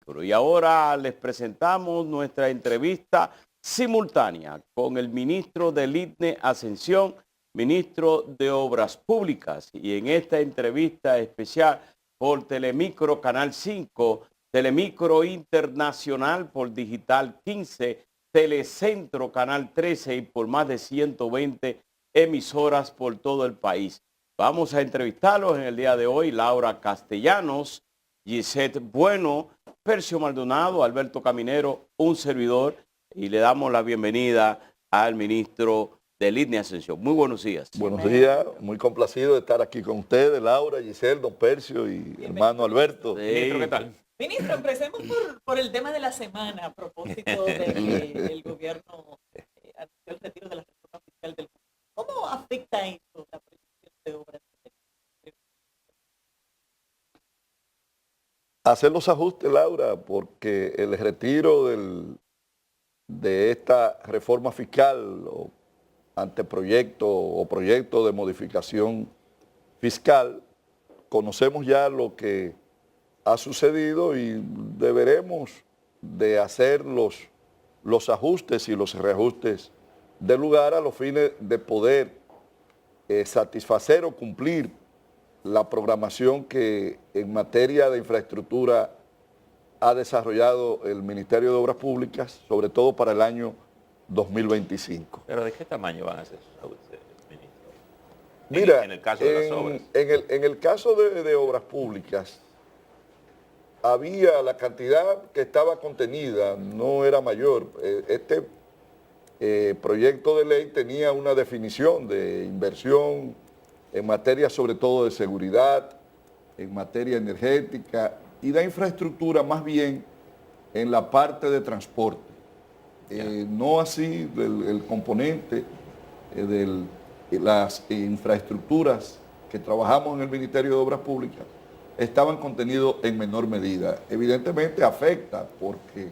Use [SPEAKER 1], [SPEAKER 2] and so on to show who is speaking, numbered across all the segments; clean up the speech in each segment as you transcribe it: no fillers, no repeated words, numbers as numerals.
[SPEAKER 1] Telemicro. Y ahora les presentamos nuestra entrevista simultánea con el ministro del ITNE Ascensión, ministro de Obras Públicas. Y en esta entrevista especial por Telemicro Canal 5, Telemicro Internacional por Digital 15, Telecentro Canal 13 y por más de 120 emisoras por todo el país. Vamos a entrevistarlos en el día de hoy, Laura Castellanos, Gisette Bueno, Percio Maldonado, Alberto Caminero, un servidor, y le damos la bienvenida al ministro del ITNE Ascensión. Muy buenos días.
[SPEAKER 2] Buenos días, muy complacido de estar aquí con ustedes, Laura, Giselle, don Percio y hermano Alberto.
[SPEAKER 1] Sí.
[SPEAKER 3] Ministro, ¿qué tal?
[SPEAKER 4] Ministro, empecemos por el tema de la semana a propósito de que el gobierno anunció el retiro de la reforma fiscal del país. ¿Cómo afecta esto la proyección de obras?
[SPEAKER 2] Hacer los ajustes, Laura, porque el retiro de esta reforma fiscal o anteproyecto o proyecto de modificación fiscal, conocemos ya lo que ha sucedido y deberemos de hacer los ajustes y los reajustes de lugar a los fines de poder satisfacer o cumplir la programación que en materia de infraestructura ha desarrollado el Ministerio de Obras Públicas, sobre todo para el año 2025.
[SPEAKER 3] ¿Pero de qué tamaño van a ser esos ajustes, ministro?
[SPEAKER 2] Mira,
[SPEAKER 3] en el caso de las obras.
[SPEAKER 2] En el caso de obras públicas, había la cantidad que estaba contenida, no era mayor. Este proyecto de ley tenía una definición de inversión en materia sobre todo de seguridad, en materia energética y de infraestructura, más bien en la parte de transporte. No así el componente de las infraestructuras que trabajamos en el Ministerio de Obras Públicas estaban contenidos en menor medida. Evidentemente afecta porque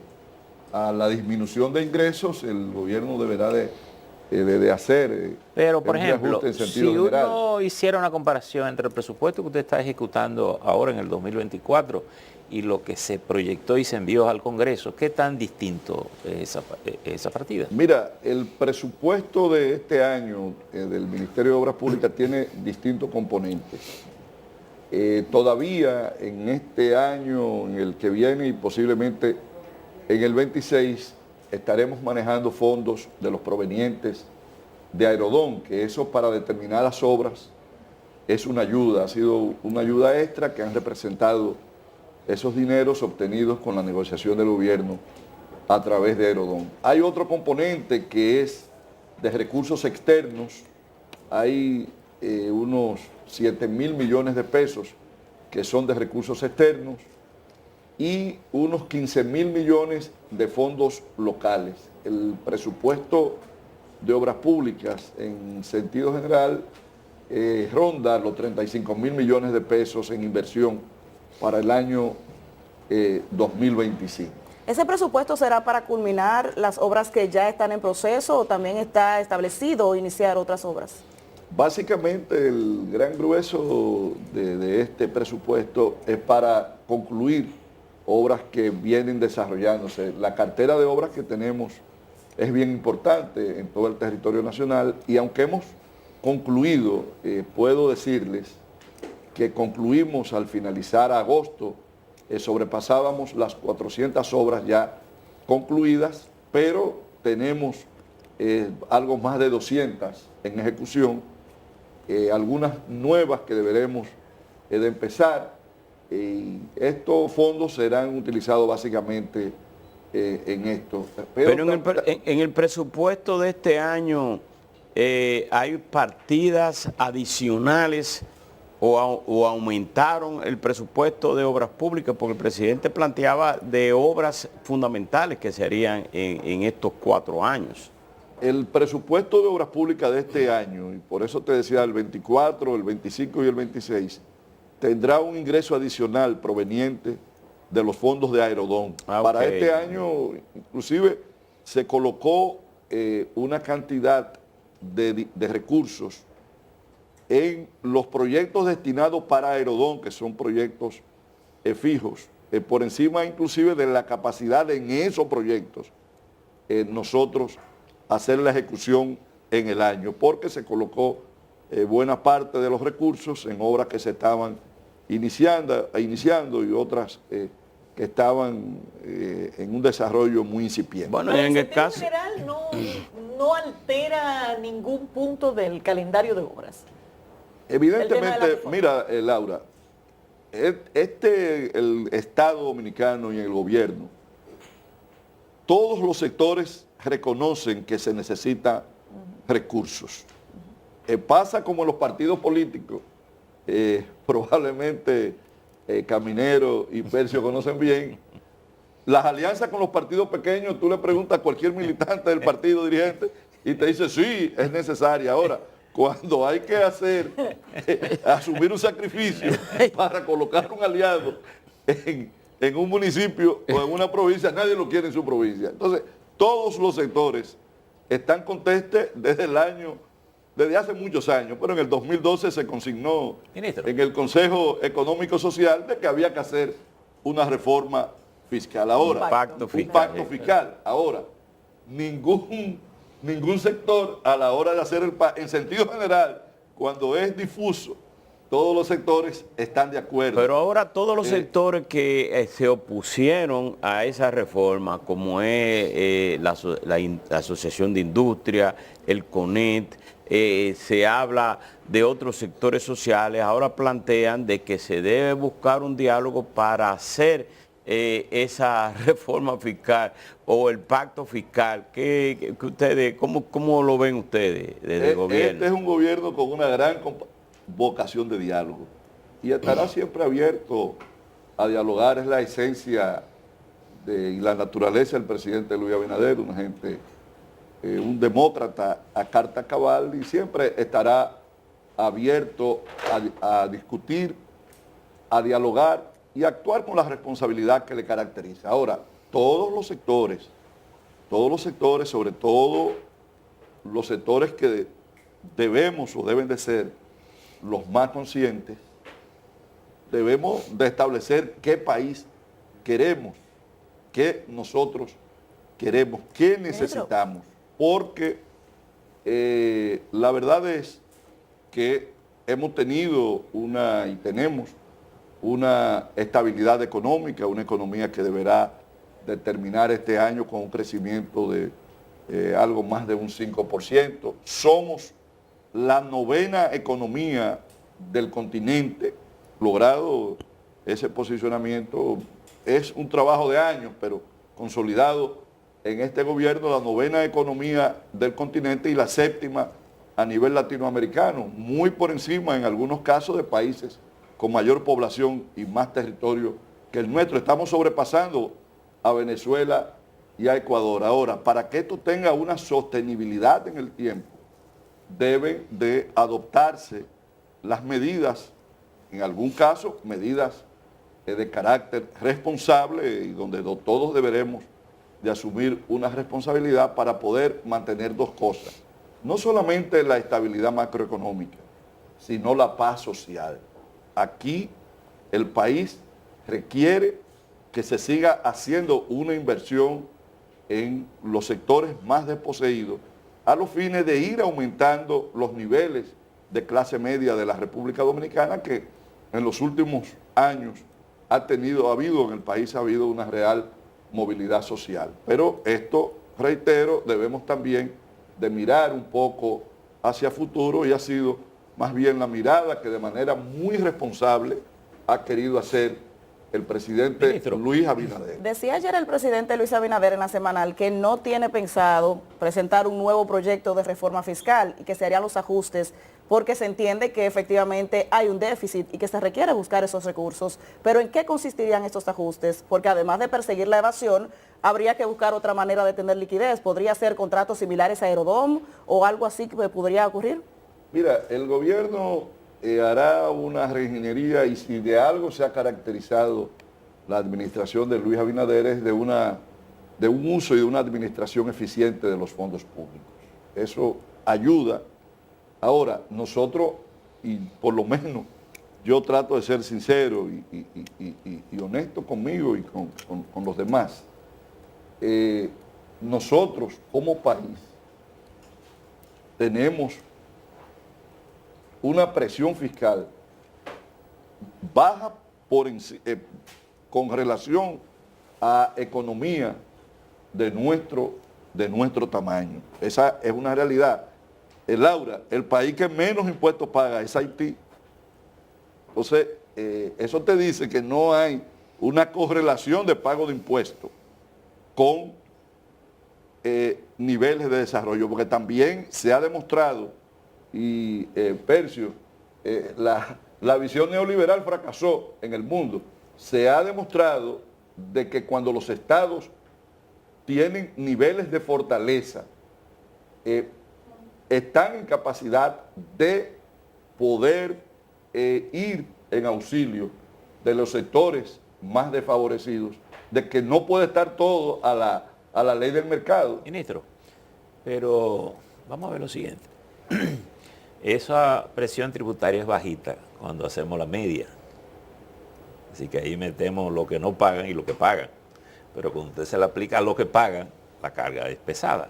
[SPEAKER 2] a la disminución de ingresos el gobierno deberá de hacer
[SPEAKER 3] Pero, por
[SPEAKER 2] un
[SPEAKER 3] ejemplo,
[SPEAKER 2] reajuste en sentido
[SPEAKER 3] si
[SPEAKER 2] general.
[SPEAKER 3] uno hiciera una comparación entre el presupuesto que usted está ejecutando ahora en el 2024 y lo que se proyectó y se envió al Congreso, ¿qué tan distinto es esa partida?
[SPEAKER 2] Mira, el presupuesto de este año del Ministerio de Obras Públicas tiene distintos componentes. Todavía en este año, en el que viene y posiblemente en el 26, estaremos manejando fondos de los provenientes de Aerodón, que eso para determinadas obras es una ayuda, ha sido una ayuda extra que han representado esos dineros obtenidos con la negociación del gobierno a través de Aerodón. Hay otro componente que es de recursos externos, hay unos 7.000 millones de pesos que son de recursos externos y unos 15.000 millones de fondos locales. El presupuesto de obras públicas en sentido general ronda los 35.000 millones de pesos en inversión para el año 2025.
[SPEAKER 5] ¿Ese presupuesto será para culminar las obras que ya están en proceso o también está establecido iniciar otras obras?
[SPEAKER 2] Básicamente el gran grueso de este presupuesto es para concluir obras que vienen desarrollándose. La cartera de obras que tenemos es bien importante en todo el territorio nacional y aunque hemos concluido, puedo decirles que concluimos al finalizar agosto, sobrepasábamos las 400 obras ya concluidas, pero tenemos algo más de 200 en ejecución, algunas nuevas que deberemos de empezar. Y estos fondos serán utilizados básicamente en esto.
[SPEAKER 1] Pero en el presupuesto de este año hay partidas adicionales o aumentaron el presupuesto de obras públicas, porque el presidente planteaba de obras fundamentales que se harían en estos 4 años.
[SPEAKER 2] El presupuesto de obras públicas de este año, y por eso te decía el 24, el 25 y el 26, tendrá un ingreso adicional proveniente de los fondos de Aerodón. Para este año, inclusive, se colocó una cantidad de recursos en los proyectos destinados para Aerodón, que son proyectos fijos, por encima inclusive de la capacidad en esos proyectos, nosotros hacer la ejecución en el año, porque se colocó buena parte de los recursos en obras que se estaban iniciando y otras que estaban en un desarrollo muy incipiente.
[SPEAKER 1] Bueno,
[SPEAKER 4] Pero
[SPEAKER 1] en el
[SPEAKER 4] sentido
[SPEAKER 1] caso...
[SPEAKER 4] general no altera ningún punto del calendario de obras.
[SPEAKER 2] Evidentemente, mira, Laura, el Estado dominicano y el gobierno, todos los sectores reconocen que se necesitan recursos. Pasa como en los partidos políticos, probablemente Caminero y Percio conocen bien, las alianzas con los partidos pequeños, tú le preguntas a cualquier militante del partido dirigente y te dice, sí, es necesaria. Ahora, cuando hay que asumir un sacrificio para colocar un aliado en un municipio o en una provincia, nadie lo quiere en su provincia. Entonces, todos los sectores están contestes desde hace muchos años, pero en el 2012 se consignó en el Consejo Económico Social de que había que hacer una reforma fiscal. Ahora,
[SPEAKER 1] Un pacto fiscal.
[SPEAKER 2] Ahora, ningún sector a la hora de hacer en sentido general, cuando es difuso, todos los sectores están de acuerdo.
[SPEAKER 1] Pero ahora todos los sectores que se opusieron a esa reforma, como es la Asociación de Industria, el CONET, se habla de otros sectores sociales, ahora plantean de que se debe buscar un diálogo para hacer esa reforma fiscal o el pacto fiscal. Que ustedes, ¿cómo lo ven ustedes desde el gobierno?
[SPEAKER 2] Este es un gobierno con una gran vocación de diálogo y estará siempre abierto a dialogar. Es la esencia y la naturaleza del presidente Luis Abinader, una gente, un demócrata a carta cabal, y siempre estará abierto a discutir, a dialogar y actuar con la responsabilidad que le caracteriza. Ahora, todos los sectores, sobre todo los sectores que debemos o deben de ser los más conscientes, debemos de establecer qué país queremos, qué nosotros queremos, qué necesitamos, porque la verdad es que hemos tenido y tenemos una estabilidad económica, una economía que deberá de terminar este año con un crecimiento de algo más de un 5%. Somos la 9ª economía del continente. Logrado ese posicionamiento es un trabajo de años, pero consolidado en este gobierno, la 9ª economía del continente y la 7ª a nivel latinoamericano, muy por encima en algunos casos de países con mayor población y más territorio que el nuestro. Estamos sobrepasando a Venezuela y a Ecuador. Ahora, para que esto tenga una sostenibilidad en el tiempo, deben de adoptarse las medidas, en algún caso, medidas de carácter responsable y donde todos deberemos de asumir una responsabilidad para poder mantener dos cosas. No solamente la estabilidad macroeconómica, sino la paz social. Aquí el país requiere que se siga haciendo una inversión en los sectores más desposeídos a los fines de ir aumentando los niveles de clase media de la República Dominicana, que en los últimos años ha habido en el país una real movilidad social. Pero esto, reitero, debemos también de mirar un poco hacia futuro, y ha sido más bien la mirada que de manera muy responsable ha querido hacer el presidente Luis Abinader.
[SPEAKER 5] Decía ayer el presidente Luis Abinader en la semanal que no tiene pensado presentar un nuevo proyecto de reforma fiscal y que se harían los ajustes porque se entiende que efectivamente hay un déficit y que se requiere buscar esos recursos. Pero ¿en qué consistirían estos ajustes? Porque además de perseguir la evasión, habría que buscar otra manera de tener liquidez. ¿Podría ser contratos similares a Aerodom o algo así que podría ocurrir?
[SPEAKER 2] Mira, el gobierno hará una reingeniería, y si de algo se ha caracterizado la administración de Luis Abinader es de un uso y de una administración eficiente de los fondos públicos. Eso ayuda. Ahora, nosotros, y por lo menos yo trato de ser sincero y honesto conmigo y con los demás. Nosotros como país tenemos una presión fiscal baja con relación a economía de nuestro tamaño. Esa es una realidad. Laura, el país que menos impuestos paga es Haití. Entonces, eso te dice que no hay una correlación de pago de impuestos con niveles de desarrollo, porque también se ha demostrado, y Percio, la visión neoliberal fracasó en el mundo. Se ha demostrado de que cuando los estados tienen niveles de fortaleza, están en capacidad de poder ir en auxilio de los sectores más desfavorecidos, de que no puede estar todo a la ley del mercado.
[SPEAKER 3] Ministro, pero vamos a ver lo siguiente. Esa presión tributaria es bajita cuando hacemos la media. Así que ahí metemos lo que no pagan y lo que pagan. Pero cuando usted se le aplica a lo que pagan, la carga es pesada.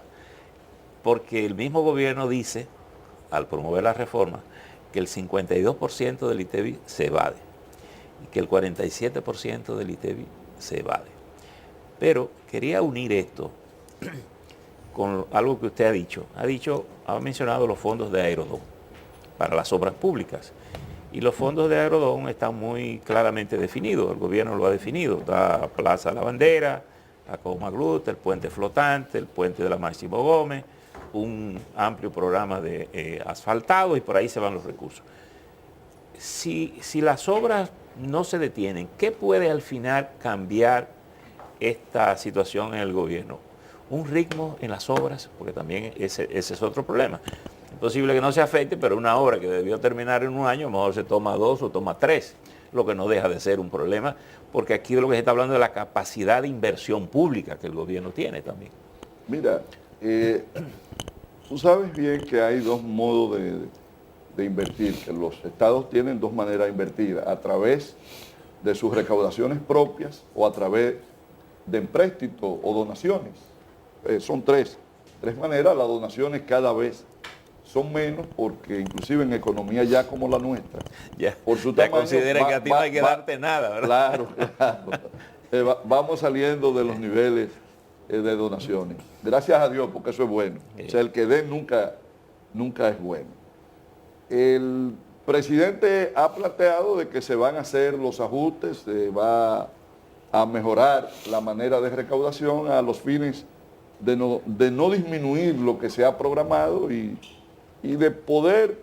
[SPEAKER 3] Porque el mismo gobierno dice, al promover la reforma, que el 52% del ITEVI se evade y que el 47% del ITEVI se evade. Pero quería unir esto con algo que usted ha dicho. Ha mencionado los fondos de Aerodón para las obras públicas. Y los fondos de Aerodón están muy claramente definidos, el gobierno lo ha definido. La Plaza de la Bandera, la Comaglut, el puente flotante, el puente de la Máximo Gómez, un amplio programa de asfaltado y por ahí se van los recursos. Si las obras no se detienen, ¿qué puede al final cambiar esta situación en el gobierno? Un ritmo en las obras, porque también ese es otro problema. Es posible que no se afecte, pero una obra que debió terminar en un año, a lo mejor se toma 2 o toma 3, lo que no deja de ser un problema, porque aquí de lo que se está hablando es de la capacidad de inversión pública que el gobierno tiene también.
[SPEAKER 2] Mira, tú sabes bien que hay dos modos de invertir, que los estados tienen dos maneras de invertir, a través de sus recaudaciones propias o a través de empréstitos o donaciones. Son tres maneras. Las donaciones cada vez son menos porque inclusive en economía ya como la nuestra, por su tamaño,
[SPEAKER 3] considera que a ti no hay que darte nada, ¿verdad?
[SPEAKER 2] Claro. Vamos saliendo de los niveles de donaciones. Gracias a Dios, porque eso es bueno. O sea, el que dé nunca es bueno. El presidente ha planteado de que se van a hacer los ajustes, se va a mejorar la manera de recaudación a los fines de no disminuir lo que se ha programado y de poder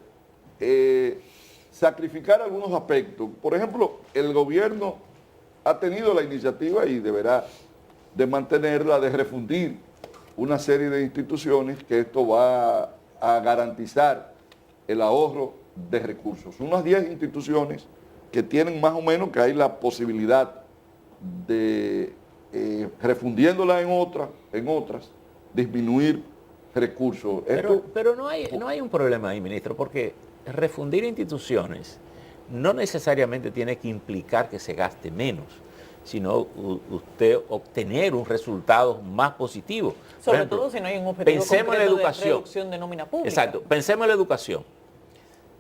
[SPEAKER 2] sacrificar algunos aspectos. Por ejemplo, el gobierno ha tenido la iniciativa y deberá de mantenerla, de refundir una serie de instituciones que esto va a garantizar el ahorro de recursos. Unas 10 instituciones que tienen más o menos, que hay la posibilidad de, refundiéndola en otras, disminuir recursos.
[SPEAKER 3] Pero no hay un problema ahí, ministro, porque refundir instituciones no necesariamente tiene que implicar que se gaste menos, sino usted obtener un resultado más positivo.
[SPEAKER 4] Sobre
[SPEAKER 3] ejemplo,
[SPEAKER 4] todo si no hay un objetivo
[SPEAKER 3] pensemos en la
[SPEAKER 4] concreto de
[SPEAKER 3] educación.
[SPEAKER 4] reducción de nómina pública.
[SPEAKER 3] Exacto, pensemos en la educación.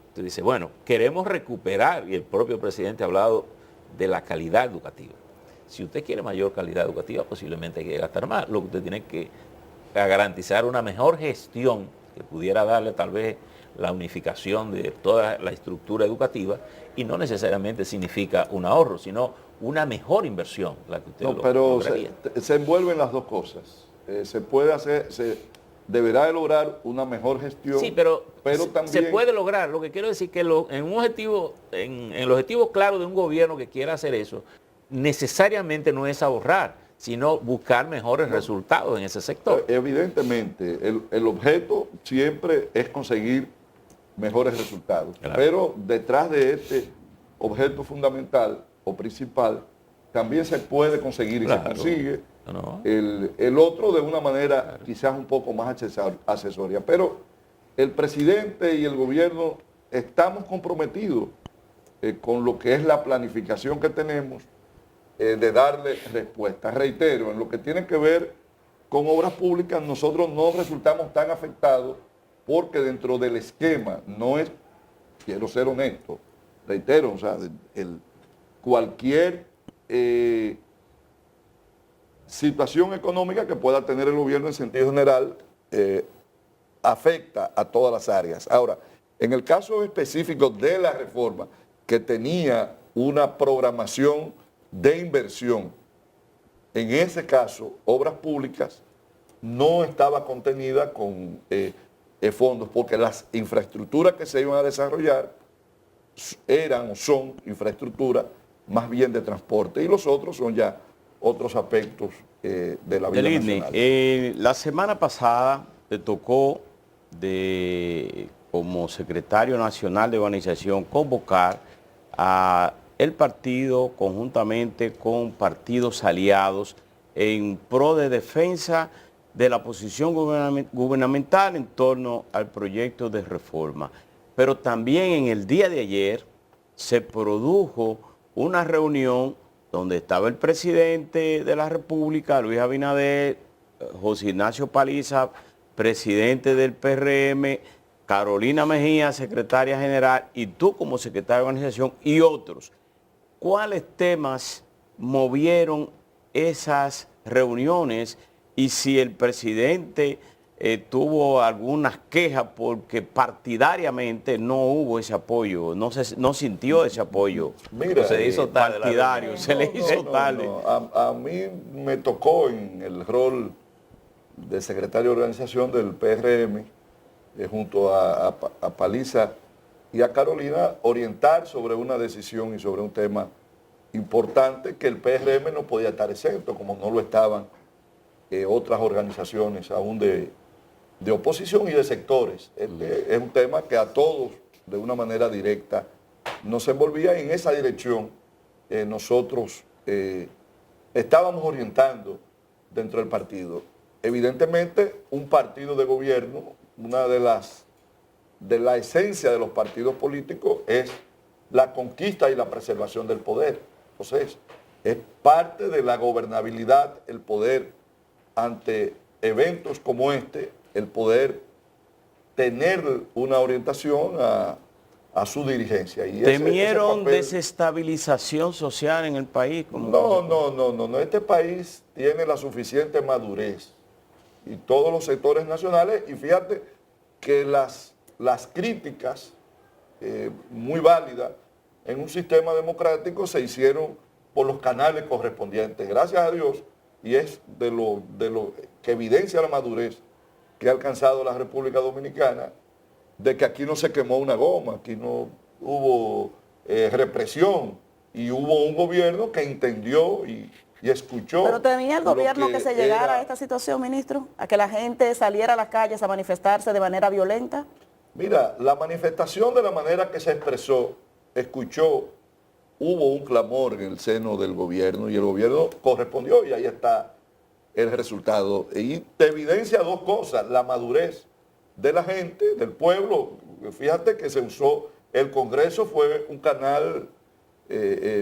[SPEAKER 3] Usted dice, bueno, queremos recuperar, y el propio presidente ha hablado de la calidad educativa. Si usted quiere mayor calidad educativa, posiblemente hay que gastar más. Lo que usted tiene que garantizar una mejor gestión que pudiera darle tal vez la unificación de toda la estructura educativa, y no necesariamente significa un ahorro, sino una mejor inversión la que usted
[SPEAKER 2] pero
[SPEAKER 3] lograría.
[SPEAKER 2] se envuelven las dos cosas. Se puede hacer, se deberá de lograr una mejor gestión.
[SPEAKER 3] Sí, pero
[SPEAKER 2] también
[SPEAKER 3] se puede lograr. Lo que quiero decir que en el objetivo claro de un gobierno que quiera hacer eso, necesariamente no es ahorrar, sino buscar mejores resultados en ese sector.
[SPEAKER 2] Evidentemente, el objeto siempre es conseguir mejores resultados. Claro. Pero detrás de este objeto fundamental o principal, también se puede conseguir y se consigue el otro de una manera quizás un poco más accesoria. Pero el presidente y el gobierno estamos comprometidos con lo que es la planificación que tenemos de darle respuesta. Reitero, en lo que tiene que ver con obras públicas, nosotros no resultamos tan afectados porque dentro del esquema no es, quiero ser honesto, reitero, o sea, cualquier situación económica que pueda tener el gobierno en sentido general afecta a todas las áreas. Ahora, en el caso específico de la reforma, que tenía una programación de inversión, en ese caso, obras públicas, no estaba contenida con fondos, porque las infraestructuras que se iban a desarrollar eran o son infraestructuras más bien de transporte, y los otros son ya otros aspectos de la vida nacional.
[SPEAKER 1] La semana pasada te tocó como secretario nacional de organización convocar a el partido conjuntamente con partidos aliados en pro de defensa de la posición gubernamental en torno al proyecto de reforma. Pero también en el día de ayer se produjo una reunión donde estaba el presidente de la República, Luis Abinader, José Ignacio Paliza, presidente del PRM, Carolina Mejía, secretaria general, y tú como secretaria de organización y otros. ¿Cuáles temas movieron esas reuniones y si el presidente tuvo algunas quejas porque partidariamente no hubo ese apoyo, no sintió ese apoyo?
[SPEAKER 2] Mira,
[SPEAKER 3] se hizo tarde
[SPEAKER 1] partidario, se le hizo tarde.
[SPEAKER 2] A mí me tocó en el rol de secretario de organización del PRM, junto a Paliza y a Carolina, orientar sobre una decisión y sobre un tema importante que el PRM no podía estar exento, como no lo estaban otras organizaciones aún de oposición y de sectores. Es un tema que a todos, de una manera directa, nos envolvía, y en esa dirección nosotros estábamos orientando dentro del partido. Evidentemente, un partido de gobierno, una de la esencia de los partidos políticos es la conquista y la preservación del poder. Entonces, es parte de la gobernabilidad el poder ante eventos como este, el poder tener una orientación a su dirigencia. Y
[SPEAKER 1] ¿Temieron
[SPEAKER 2] ese papel,
[SPEAKER 1] desestabilización social en el país?
[SPEAKER 2] No. Este país tiene la suficiente madurez y todos los sectores nacionales, y fíjate que las críticas muy válidas en un sistema democrático se hicieron por los canales correspondientes, gracias a Dios, y es de lo que evidencia la madurez que ha alcanzado la República Dominicana, de que aquí no se quemó una goma, aquí no hubo represión, y hubo un gobierno que entendió y escuchó.
[SPEAKER 5] ¿Pero tenía el gobierno que se llegara a esta situación, ministro? ¿A que la gente saliera a las calles a manifestarse de manera violenta?
[SPEAKER 2] Mira, la manifestación de la manera que se expresó, escuchó, hubo un clamor en el seno del gobierno y el gobierno correspondió, y ahí está el resultado. Y te evidencia dos cosas: la madurez de la gente, del pueblo. Fíjate que se usó, el Congreso fue un canal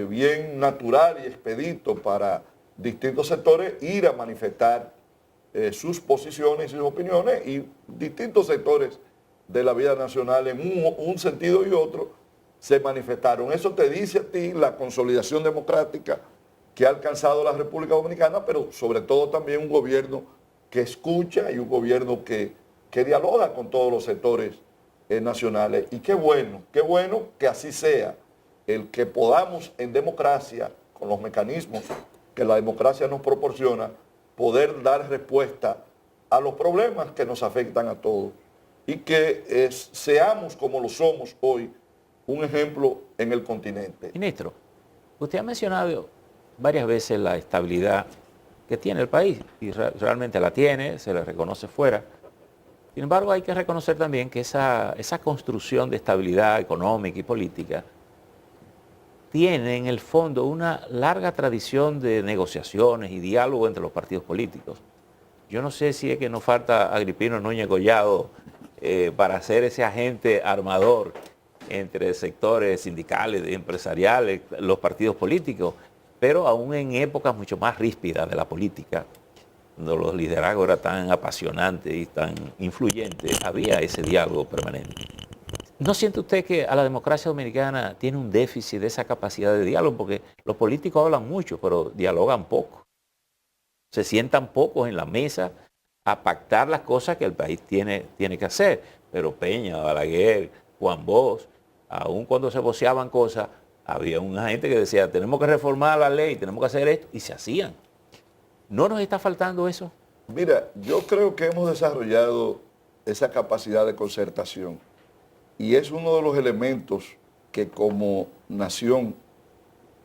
[SPEAKER 2] bien natural y expedito para distintos sectores ir a manifestar sus posiciones y sus opiniones, y distintos sectores de la vida nacional en un sentido y otro se manifestaron. Eso te dice a ti la consolidación democrática que ha alcanzado la República Dominicana, pero sobre todo también un gobierno que escucha y un gobierno que dialoga con todos los sectores nacionales. Y qué bueno que así sea, el que podamos en democracia, con los mecanismos que la democracia nos proporciona, poder dar respuesta a los problemas que nos afectan a todos, y que seamos, como lo somos hoy, un ejemplo en el continente.
[SPEAKER 3] Ministro, usted ha mencionado varias veces la estabilidad que tiene el país, y realmente la tiene, se le reconoce fuera. Sin embargo, hay que reconocer también que esa construcción de estabilidad económica y política tiene en el fondo una larga tradición de negociaciones y diálogo entre los partidos políticos. Yo no sé si es que nos falta Agripino Núñez Collado para ser ese agente armador entre sectores sindicales, empresariales, los partidos políticos, pero aún en épocas mucho más ríspidas de la política, cuando los liderazgos eran tan apasionantes y tan influyentes, había ese diálogo permanente. ¿No siente usted que a la democracia dominicana tiene un déficit de esa capacidad de diálogo? Porque los políticos hablan mucho, pero dialogan poco. Se sientan pocos en la mesa a pactar las cosas que el país tiene que hacer. Pero Peña, Balaguer, Juan Bosch, aun cuando se voceaban cosas, había una gente que decía, tenemos que reformar la ley, tenemos que hacer esto, y se hacían. ¿No nos está faltando eso?
[SPEAKER 2] Mira, yo creo que hemos desarrollado esa capacidad de concertación y es uno de los elementos que como nación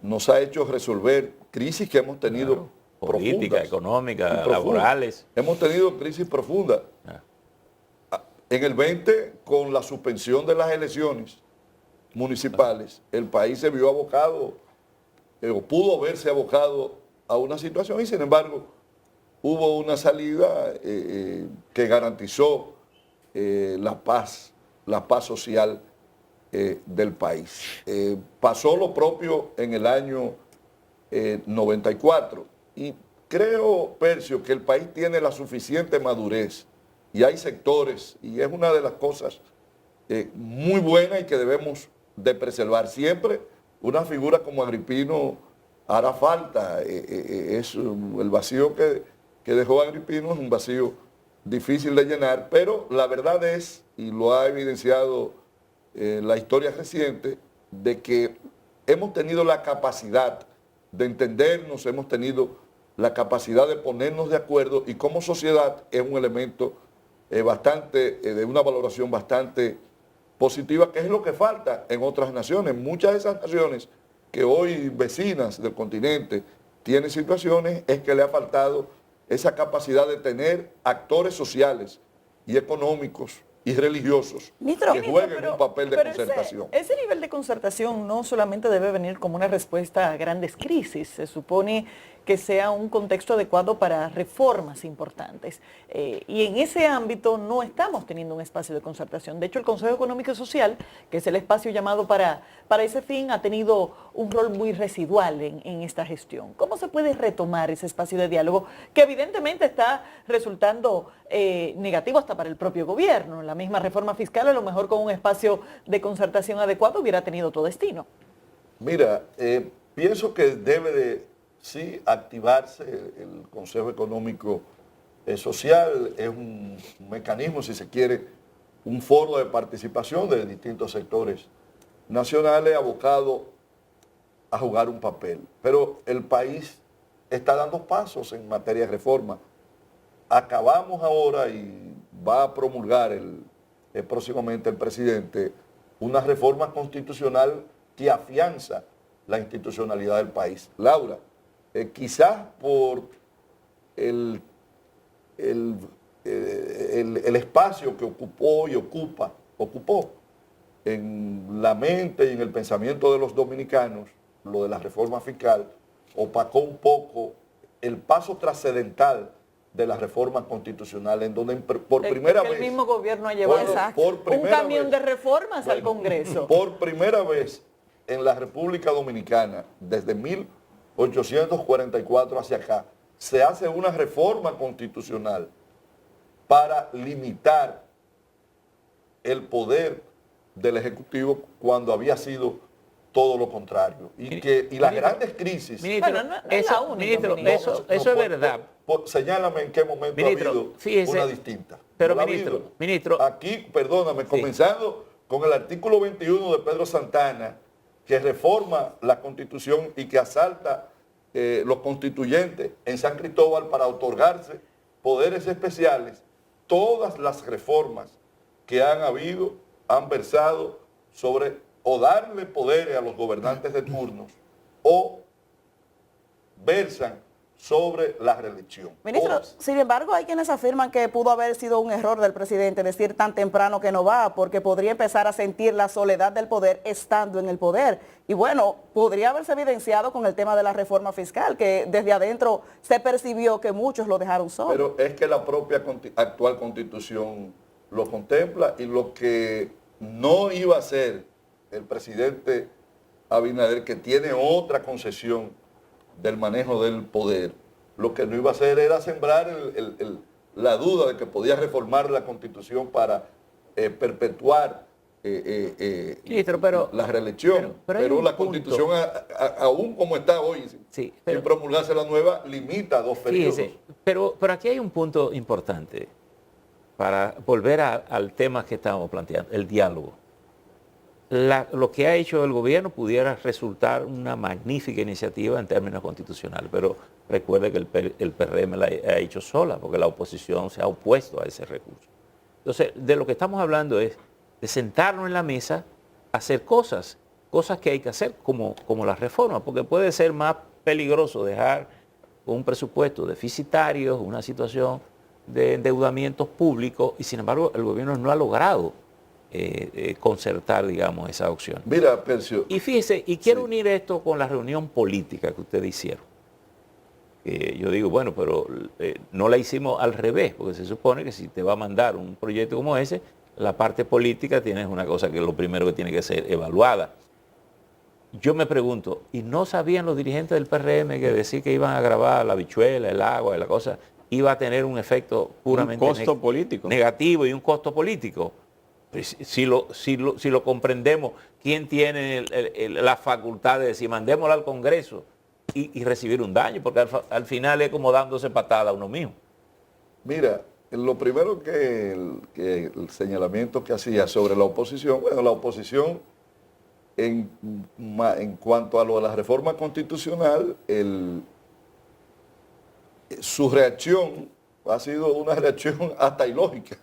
[SPEAKER 2] nos ha hecho resolver crisis que hemos tenido
[SPEAKER 3] Claro. Política,
[SPEAKER 2] profundas,
[SPEAKER 3] económica,
[SPEAKER 2] profundas.
[SPEAKER 3] laborales.
[SPEAKER 2] Hemos tenido crisis profundas. En el 20, con la suspensión de las elecciones municipales, el país se vio abocado, o pudo verse abocado a una situación y sin embargo hubo una salida que garantizó la paz social del país. Pasó lo propio en el año 94 y creo, Percio, que el país tiene la suficiente madurez y hay sectores, y es una de las cosas muy buenas y que debemos de preservar. Siempre una figura como Agripino hará falta, es el vacío que dejó Agripino es un vacío difícil de llenar, pero la verdad es, y lo ha evidenciado la historia reciente, de que hemos tenido la capacidad de entendernos, hemos tenido la capacidad de ponernos de acuerdo y como sociedad es un elemento de una valoración bastante positiva, que es lo que falta en otras naciones. Muchas de esas naciones que hoy vecinas del continente tienen situaciones, es que le ha faltado esa capacidad de tener actores sociales y económicos y religiosos que jueguen un papel de concertación.
[SPEAKER 4] Ese nivel de concertación no solamente debe venir como una respuesta a grandes crisis, se supone que sea un contexto adecuado para reformas importantes. Y en ese ámbito no estamos teniendo un espacio de concertación. De hecho, el Consejo Económico y Social, que es el espacio llamado para ese fin, ha tenido un rol muy residual en esta gestión. ¿Cómo se puede retomar ese espacio de diálogo que evidentemente está resultando negativo hasta para el propio gobierno? La misma reforma fiscal, a lo mejor con un espacio de concertación adecuado, hubiera tenido otro destino.
[SPEAKER 2] Mira, pienso que debe de sí activarse el Consejo Económico Social, es un mecanismo, si se quiere, un foro de participación de distintos sectores nacionales abocado a jugar un papel. Pero el país está dando pasos en materia de reforma. Acabamos ahora y va a promulgar próximamente el presidente una reforma constitucional que afianza la institucionalidad del país. Laura, quizás por el espacio que ocupó y ocupó en la mente y en el pensamiento de los dominicanos, lo de la reforma fiscal, opacó un poco el paso trascendental de la reforma constitucional, en donde por primera vez...
[SPEAKER 4] El mismo gobierno ha llevado un camión de reformas al Congreso.
[SPEAKER 2] Por primera vez en la República Dominicana, desde 1844 hacia acá, se hace una reforma constitucional para limitar el poder del Ejecutivo cuando había sido todo lo contrario. Y las grandes crisis...
[SPEAKER 3] Ministro,
[SPEAKER 4] bueno, no es la única,
[SPEAKER 3] eso es verdad.
[SPEAKER 2] Señálame en qué momento
[SPEAKER 3] Ministro,
[SPEAKER 2] ha habido
[SPEAKER 3] fíjese,
[SPEAKER 2] una distinta.
[SPEAKER 3] pero
[SPEAKER 2] ¿No
[SPEAKER 3] ministro,
[SPEAKER 2] aquí, perdóname,
[SPEAKER 3] sí,
[SPEAKER 2] comenzando con el artículo 21 de Pedro Santana, que reforma la Constitución y que asalta los constituyentes en San Cristóbal para otorgarse poderes especiales. Todas las reformas que han habido han versado sobre o darle poderes a los gobernantes de turnos o versan sobre la reelección.
[SPEAKER 5] Ministro, sin embargo, hay quienes afirman que pudo haber sido un error del presidente decir tan temprano que no va, porque podría empezar a sentir la soledad del poder estando en el poder. Y bueno, podría haberse evidenciado con el tema de la reforma fiscal, que desde adentro se percibió que muchos lo dejaron solo.
[SPEAKER 2] Pero es que la propia actual Constitución lo contempla y lo que no iba a ser el presidente Abinader, que tiene otra concepción del manejo del poder, lo que no iba a hacer era sembrar la duda de que podía reformar la Constitución para perpetuar
[SPEAKER 3] Ministro, pero,
[SPEAKER 2] la reelección.
[SPEAKER 3] pero hay
[SPEAKER 2] Pero
[SPEAKER 3] un
[SPEAKER 2] la
[SPEAKER 3] punto.
[SPEAKER 2] Constitución, aún como está hoy,
[SPEAKER 3] Sí,
[SPEAKER 2] sin promulgarse la nueva, limita 2 periodos.
[SPEAKER 3] fíjese, pero aquí hay un punto importante para volver al tema que estábamos planteando, el diálogo. Lo que ha hecho el gobierno pudiera resultar una magnífica iniciativa en términos constitucionales, pero recuerde que el PRM la ha hecho sola, porque la oposición se ha opuesto a ese recurso. Entonces, de lo que estamos hablando es de sentarnos en la mesa, hacer cosas que hay que hacer, como la reforma, porque puede ser más peligroso dejar un presupuesto deficitario, una situación de endeudamientos públicos, y sin embargo el gobierno no ha logrado concertar, digamos, esa opción.
[SPEAKER 2] Mira, Percio.
[SPEAKER 3] Y fíjese, y quiero unir esto con la reunión política que ustedes hicieron. Yo digo, bueno, pero no la hicimos al revés, porque se supone que si te va a mandar un proyecto como ese, la parte política tienes una cosa que es lo primero que tiene que ser evaluada. Yo me pregunto, ¿y no sabían los dirigentes del PRM que decir que iban a grabar la habichuela, el agua y la cosa, iba a tener un efecto puramente
[SPEAKER 1] un costo político
[SPEAKER 3] negativo y un costo político? Pues, si lo comprendemos, ¿quién tiene la facultad de decir, mandémosla al Congreso y recibir un daño? Porque al final es como dándose patada a uno mismo.
[SPEAKER 2] Mira, lo primero que el señalamiento que hacía sobre la oposición, bueno, la oposición en cuanto a lo de la reforma constitucional, su reacción ha sido una reacción hasta ilógica,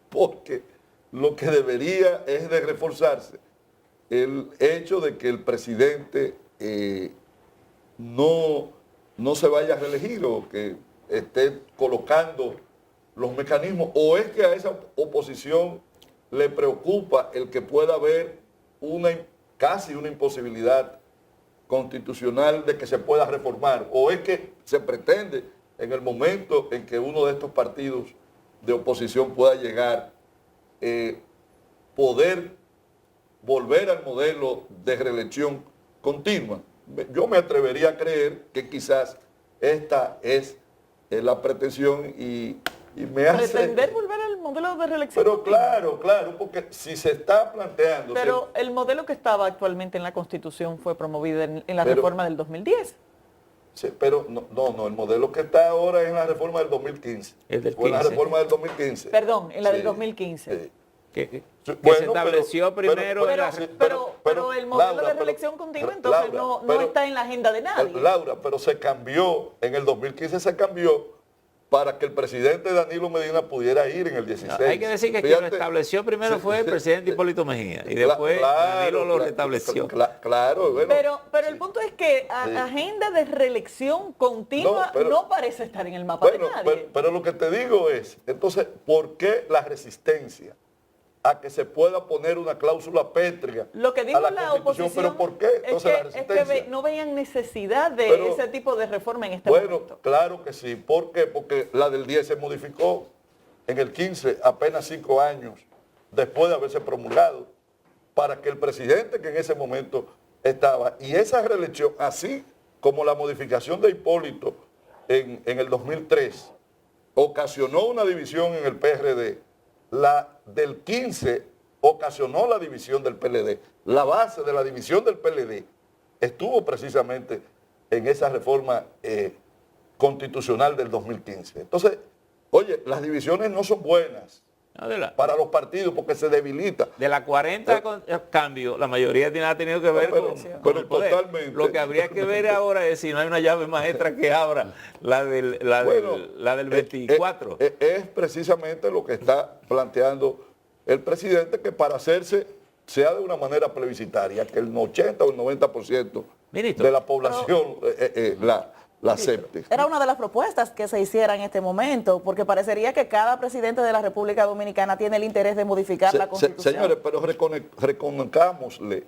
[SPEAKER 2] porque lo que debería es de reforzarse el hecho de que el presidente no se vaya a reelegir o que esté colocando los mecanismos, o es que a esa oposición le preocupa el que pueda haber casi una imposibilidad constitucional de que se pueda reformar, o es que se pretende en el momento en que uno de estos partidos de oposición pueda llegar, poder volver al modelo de reelección continua. Yo me atrevería a creer que quizás esta es la pretensión y me hace...
[SPEAKER 4] Pretender volver al modelo de reelección.
[SPEAKER 2] Pero claro, porque si se está planteando...
[SPEAKER 4] Pero el modelo que estaba actualmente en la Constitución fue promovido en la reforma del 2010.
[SPEAKER 2] Sí, pero no, el modelo que está ahora es en la reforma del 2015.
[SPEAKER 3] El del
[SPEAKER 2] Fue en la
[SPEAKER 3] 15.
[SPEAKER 2] reforma del 2015.
[SPEAKER 4] Perdón, en la del
[SPEAKER 2] Sí,
[SPEAKER 4] 2015.
[SPEAKER 2] sí.
[SPEAKER 3] Que
[SPEAKER 2] Bueno,
[SPEAKER 3] se estableció primero en la...
[SPEAKER 4] Pero el modelo
[SPEAKER 2] Laura,
[SPEAKER 4] de reelección continua,
[SPEAKER 2] pero,
[SPEAKER 4] entonces
[SPEAKER 2] Laura,
[SPEAKER 4] no está en la agenda de nadie.
[SPEAKER 2] Laura, pero se cambió, en el 2015 se cambió para que el presidente Danilo Medina pudiera ir en el 16.
[SPEAKER 3] Hay que decir que quien lo estableció primero fue el presidente Hipólito Mejía y después Danilo lo restableció.
[SPEAKER 2] Claro, bueno.
[SPEAKER 4] Pero el punto es que agenda de reelección continua no parece estar en el mapa de nadie.
[SPEAKER 2] Pero lo que te digo es, entonces, ¿por qué la resistencia a que se pueda poner una cláusula pétrea
[SPEAKER 4] Lo que dijo
[SPEAKER 2] a
[SPEAKER 4] la
[SPEAKER 2] Constitución?
[SPEAKER 4] oposición
[SPEAKER 2] ¿Pero por qué? Entonces, la
[SPEAKER 4] es
[SPEAKER 2] resistencia.
[SPEAKER 4] que no veían necesidad de ese tipo de reforma en este momento.
[SPEAKER 2] Bueno, claro que sí. ¿Por qué? Porque la del 10 se modificó en el 15, apenas 5 años después de haberse promulgado, para que el presidente que en ese momento estaba, y esa reelección, así como la modificación de Hipólito en el 2003, ocasionó una división en el PRD, la del 15 ocasionó la división del PLD. La base de la división del PLD estuvo precisamente en esa reforma constitucional del 2015. Entonces, oye, las divisiones no son buenas para los partidos porque se debilita.
[SPEAKER 3] De las 40 cambios, la mayoría ha tenido que ver con el poder.
[SPEAKER 2] Totalmente.
[SPEAKER 3] Lo que habría que ver ahora es si no hay una llave maestra que abra la del 24.
[SPEAKER 2] Es precisamente lo que está planteando el presidente, que para hacerse sea de una manera plebiscitaria, que el 80 o el 90% de la población la acepte.
[SPEAKER 5] Era una de las propuestas que se hiciera en este momento, porque parecería que cada presidente de la República Dominicana tiene el interés de modificar la Constitución.
[SPEAKER 2] Señores, pero reconozcámosle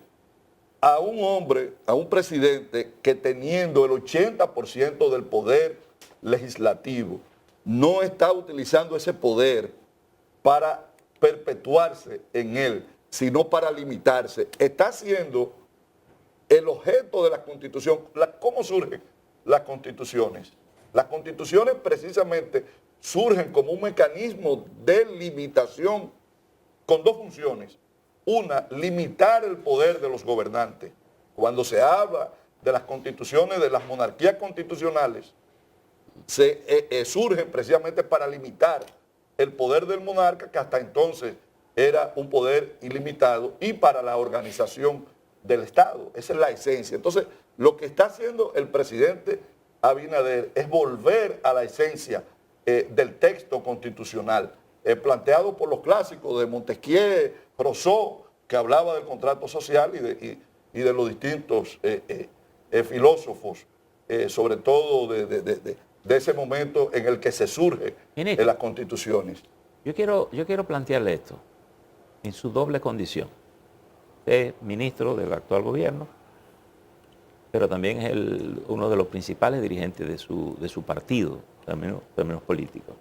[SPEAKER 2] a un hombre, a un presidente que teniendo el 80% del poder legislativo, no está utilizando ese poder para perpetuarse en él, sino para limitarse. Está siendo el objeto de la Constitución. ¿Cómo surgen las constituciones? Las constituciones precisamente surgen como un mecanismo de limitación con dos funciones. Una, limitar el poder de los gobernantes. Cuando se habla de las constituciones, de las monarquías constitucionales, surgen precisamente para limitar el poder del monarca, que hasta entonces era un poder ilimitado, y para la organización del Estado. Esa es la esencia. Entonces, lo que está haciendo el presidente Abinader es volver a la esencia del texto constitucional, planteado por los clásicos de Montesquieu, Rousseau, que hablaba del contrato social y de los distintos filósofos, sobre todo de ese momento en el que se surge
[SPEAKER 3] Ministro,
[SPEAKER 2] en las constituciones.
[SPEAKER 3] Yo quiero plantearle esto en su doble condición. Usted es ministro del actual gobierno, pero también es uno de los principales dirigentes de su partido, en términos políticos.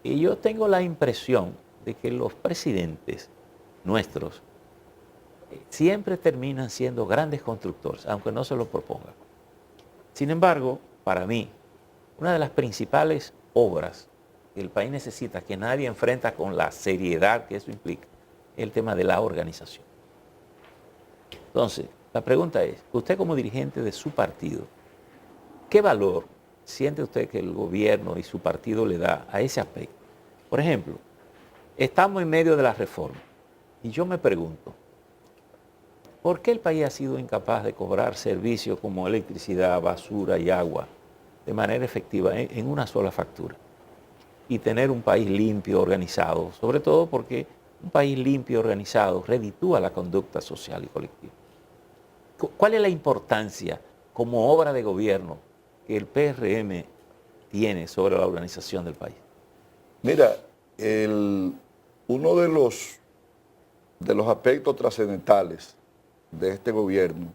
[SPEAKER 3] Y yo tengo la impresión de que los presidentes nuestros siempre terminan siendo grandes constructores, aunque no se lo propongan. Sin embargo, para mí, una de las principales obras que el país necesita, que nadie enfrenta con la seriedad que eso implica, es el tema de la organización. Entonces, la pregunta es, usted como dirigente de su partido, ¿qué valor siente usted que el gobierno y su partido le da a ese aspecto? Por ejemplo, estamos en medio de la reforma y yo me pregunto, ¿por qué el país ha sido incapaz de cobrar servicios como electricidad, basura y agua de manera efectiva en una sola factura? Y tener un país limpio, organizado, sobre todo porque un país limpio, organizado, reditúa la conducta social y colectiva. ¿Cuál es la importancia como obra de gobierno que el PRM tiene sobre la organización del país?
[SPEAKER 2] Mira, uno de los aspectos trascendentales de este gobierno,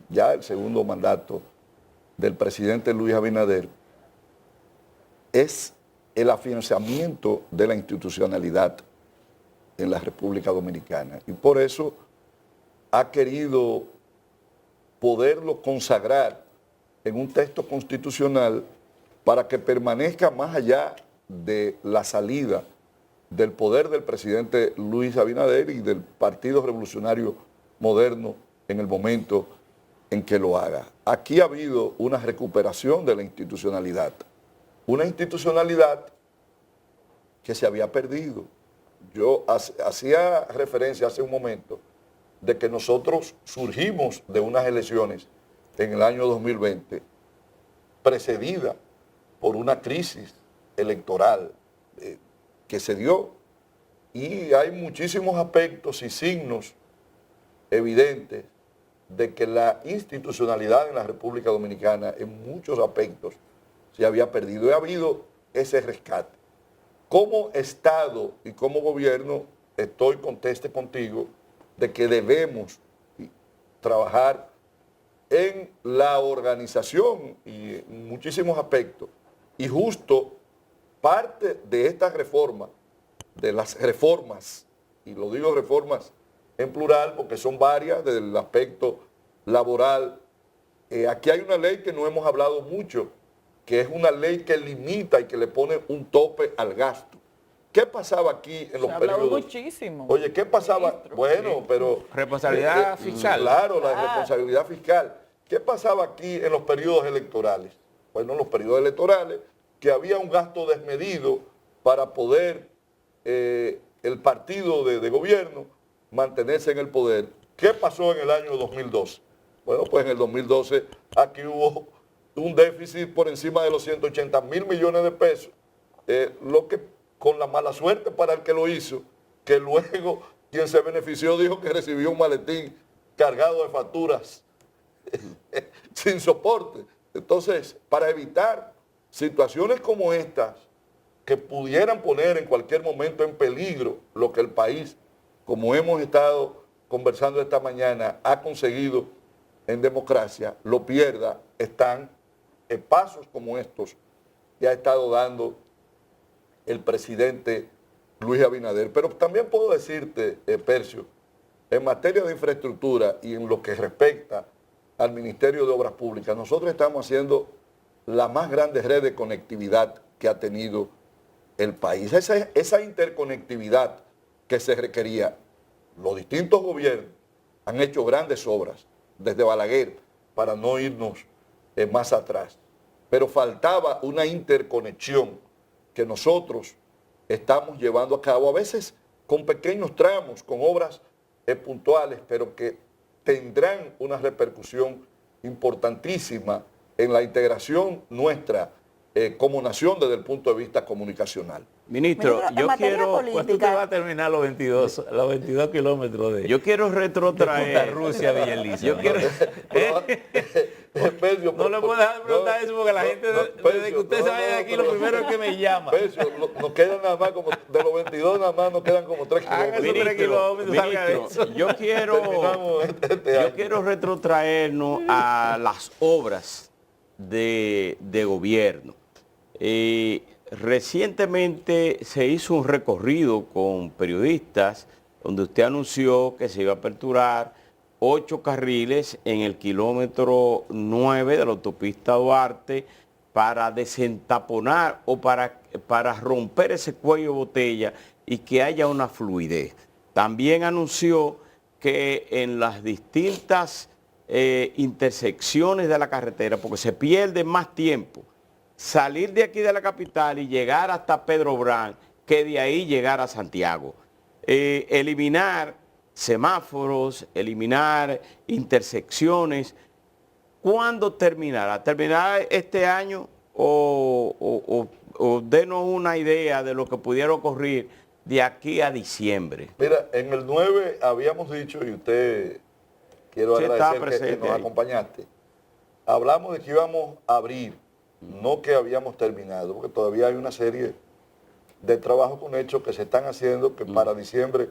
[SPEAKER 2] ya el segundo mandato del presidente Luis Abinader, es el afianzamiento de la institucionalidad en la República Dominicana. Y por eso ha querido poderlo consagrar en un texto constitucional para que permanezca más allá de la salida del poder del presidente Luis Abinader y del Partido Revolucionario Moderno en el momento en que lo haga. Aquí ha habido una recuperación de la institucionalidad, una institucionalidad que se había perdido. Yo hacía referencia hace un momento de que nosotros surgimos de unas elecciones en el año 2020 precedida por una crisis electoral que se dio, y hay muchísimos aspectos y signos evidentes de que la institucionalidad en la República Dominicana en muchos aspectos se había perdido y ha habido ese rescate. Como Estado y como gobierno estoy conteste contigo de que debemos trabajar en la organización y en muchísimos aspectos, y justo parte de esta reforma, de las reformas, y lo digo reformas en plural porque son varias del aspecto laboral, aquí hay una ley que no hemos hablado mucho, que es una ley que limita y que le pone un tope al gasto. ¿Qué pasaba aquí en los periodos?
[SPEAKER 4] Se ha hablado muchísimo.
[SPEAKER 2] Oye, ¿qué pasaba?
[SPEAKER 4] Ministro.
[SPEAKER 2] Bueno, pero...
[SPEAKER 3] Responsabilidad fiscal.
[SPEAKER 2] Claro, la responsabilidad fiscal. ¿Qué pasaba aquí en los periodos electorales? Bueno, en los periodos electorales, que había un gasto desmedido para poder el partido de gobierno mantenerse en el poder. ¿Qué pasó en el año 2012? Bueno, pues en el 2012 aquí hubo un déficit por encima de los 180.000 millones de pesos, lo que con la mala suerte para el que lo hizo, que luego quien se benefició dijo que recibió un maletín cargado de facturas sin soporte. Entonces, para evitar situaciones como estas, que pudieran poner en cualquier momento en peligro lo que el país, como hemos estado conversando esta mañana, ha conseguido en democracia, lo pierda, están en pasos como estos que ha estado dando el presidente Luis Abinader. Pero también puedo decirte, Percio, en materia de infraestructura y en lo que respecta al Ministerio de Obras Públicas, nosotros estamos haciendo la más grande red de conectividad que ha tenido el país. Esa interconectividad que se requería, los distintos gobiernos han hecho grandes obras, desde Balaguer, para no irnos más atrás. Pero faltaba una interconexión que nosotros estamos llevando a cabo, a veces con pequeños tramos, con obras puntuales, pero que tendrán una repercusión importantísima en la integración nuestra como nación desde el punto de vista comunicacional.
[SPEAKER 1] Ministro,
[SPEAKER 5] Ministro, en
[SPEAKER 1] yo
[SPEAKER 5] materia
[SPEAKER 1] quiero,
[SPEAKER 5] política-
[SPEAKER 3] ¿Cuándo usted va a terminar los 22 kilómetros de
[SPEAKER 1] yo quiero
[SPEAKER 3] Punta
[SPEAKER 1] retrotraer.
[SPEAKER 3] Rusia a Villa Elisa?
[SPEAKER 1] Yo quiero,
[SPEAKER 2] Percio,
[SPEAKER 3] No le puedo dejar de preguntar eso porque la gente, desde que usted se vaya de aquí, lo primero es que me llama.
[SPEAKER 2] Percio, nos quedan nada más como, de los 22 nada más nos quedan como 3
[SPEAKER 3] Haga
[SPEAKER 2] kilómetros.
[SPEAKER 3] esos 3 kilómetros, salga de
[SPEAKER 1] ministro,
[SPEAKER 3] eso.
[SPEAKER 2] Terminamos este año.
[SPEAKER 1] yo quiero retrotraernos a las obras de gobierno. Recientemente se hizo un recorrido con periodistas donde usted anunció que se iba a aperturar 8 carriles en el kilómetro 9 de la autopista Duarte para desentaponar o para romper ese cuello de botella y que haya una fluidez. También anunció que en las distintas intersecciones de la carretera, porque se pierde más tiempo, salir de aquí de la capital y llegar hasta Pedro Brán, que de ahí llegar a Santiago. Eliminar semáforos, eliminar intersecciones. ¿Cuándo terminará? ¿Terminará este año o denos una idea de lo que pudiera ocurrir de aquí a diciembre?
[SPEAKER 2] Mira, en el 9 habíamos dicho, y usted quiero
[SPEAKER 1] Sí,
[SPEAKER 2] agradecer
[SPEAKER 1] estaba
[SPEAKER 2] que
[SPEAKER 1] presente
[SPEAKER 2] nos
[SPEAKER 1] ahí.
[SPEAKER 2] acompañaste, hablamos de que íbamos a abrir, no que habíamos terminado, porque todavía hay una serie de trabajos con hechos que se están haciendo, que para diciembre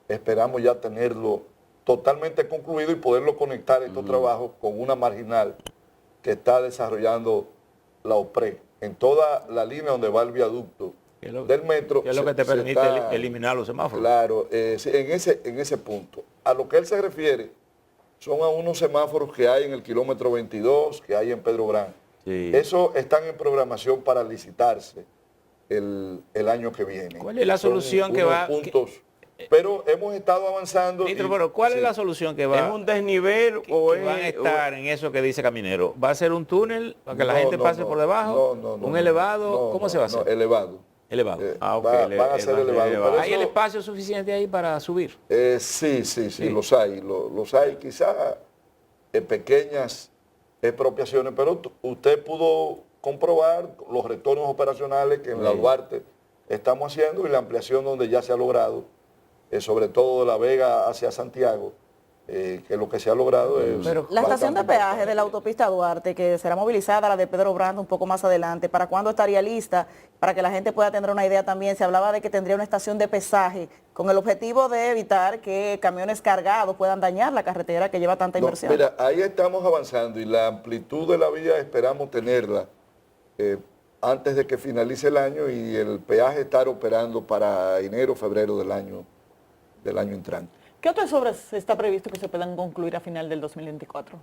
[SPEAKER 2] esperamos ya tenerlo totalmente concluido y poderlo conectar estos trabajos con una marginal que está desarrollando la OPRE, en toda la línea donde va el viaducto
[SPEAKER 3] ¿Qué es lo-
[SPEAKER 2] del metro.
[SPEAKER 3] qué es lo que te
[SPEAKER 2] se
[SPEAKER 3] permite
[SPEAKER 2] está-
[SPEAKER 3] eliminar los semáforos?
[SPEAKER 2] Claro, sí, en ese punto. A lo que él se refiere son a unos semáforos que hay en el kilómetro 22, que hay en Pedro Brán.
[SPEAKER 1] Sí.
[SPEAKER 2] Eso están en programación para licitarse el año que viene.
[SPEAKER 3] ¿Cuál es la
[SPEAKER 2] Son
[SPEAKER 3] solución que
[SPEAKER 2] unos
[SPEAKER 3] va-
[SPEAKER 2] puntos, pero hemos estado avanzando.
[SPEAKER 3] Ministro,
[SPEAKER 2] y-
[SPEAKER 3] pero ¿cuál
[SPEAKER 2] sí.
[SPEAKER 3] es la solución que va?
[SPEAKER 1] ¿Es un desnivel
[SPEAKER 3] que
[SPEAKER 1] o
[SPEAKER 3] van a estar en eso que dice Caminero? ¿Va a ser un túnel para que la
[SPEAKER 2] No,
[SPEAKER 3] gente
[SPEAKER 2] no,
[SPEAKER 3] pase
[SPEAKER 2] no.
[SPEAKER 3] por debajo?
[SPEAKER 2] No,
[SPEAKER 3] ¿Un elevado?
[SPEAKER 2] no,
[SPEAKER 3] ¿Cómo
[SPEAKER 2] no,
[SPEAKER 3] se va a hacer?
[SPEAKER 2] no, elevado.
[SPEAKER 3] Elevado.
[SPEAKER 1] Ok,
[SPEAKER 2] Van a ser elevados.
[SPEAKER 1] elevado.
[SPEAKER 2] pero
[SPEAKER 3] ¿Hay el
[SPEAKER 2] eso-
[SPEAKER 3] espacio suficiente ahí para subir?
[SPEAKER 2] Sí, los hay. Los hay, quizás pequeñas expropiaciones, pero usted pudo comprobar los retornos operacionales que en la Duarte estamos haciendo y la ampliación donde ya se ha logrado, sobre todo de La Vega hacia Santiago, que lo que se ha logrado es...
[SPEAKER 3] Pero
[SPEAKER 5] La estación de
[SPEAKER 2] bastante
[SPEAKER 5] peaje
[SPEAKER 2] importante.
[SPEAKER 5] de la autopista Duarte, que será movilizada, la de Pedro Brando un poco más adelante, ¿para cuándo estaría lista? Para que la gente pueda tener una idea también. Se hablaba de que tendría una estación de pesaje con el objetivo de evitar que camiones cargados puedan dañar la carretera que lleva tanta
[SPEAKER 2] No,
[SPEAKER 5] inversión.
[SPEAKER 2] mira, ahí estamos avanzando y la amplitud de la vía esperamos tenerla antes de que finalice el año y el peaje estar operando para enero, febrero del año entrante.
[SPEAKER 4] ¿Qué otras obras está previsto que se puedan concluir a final del 2024?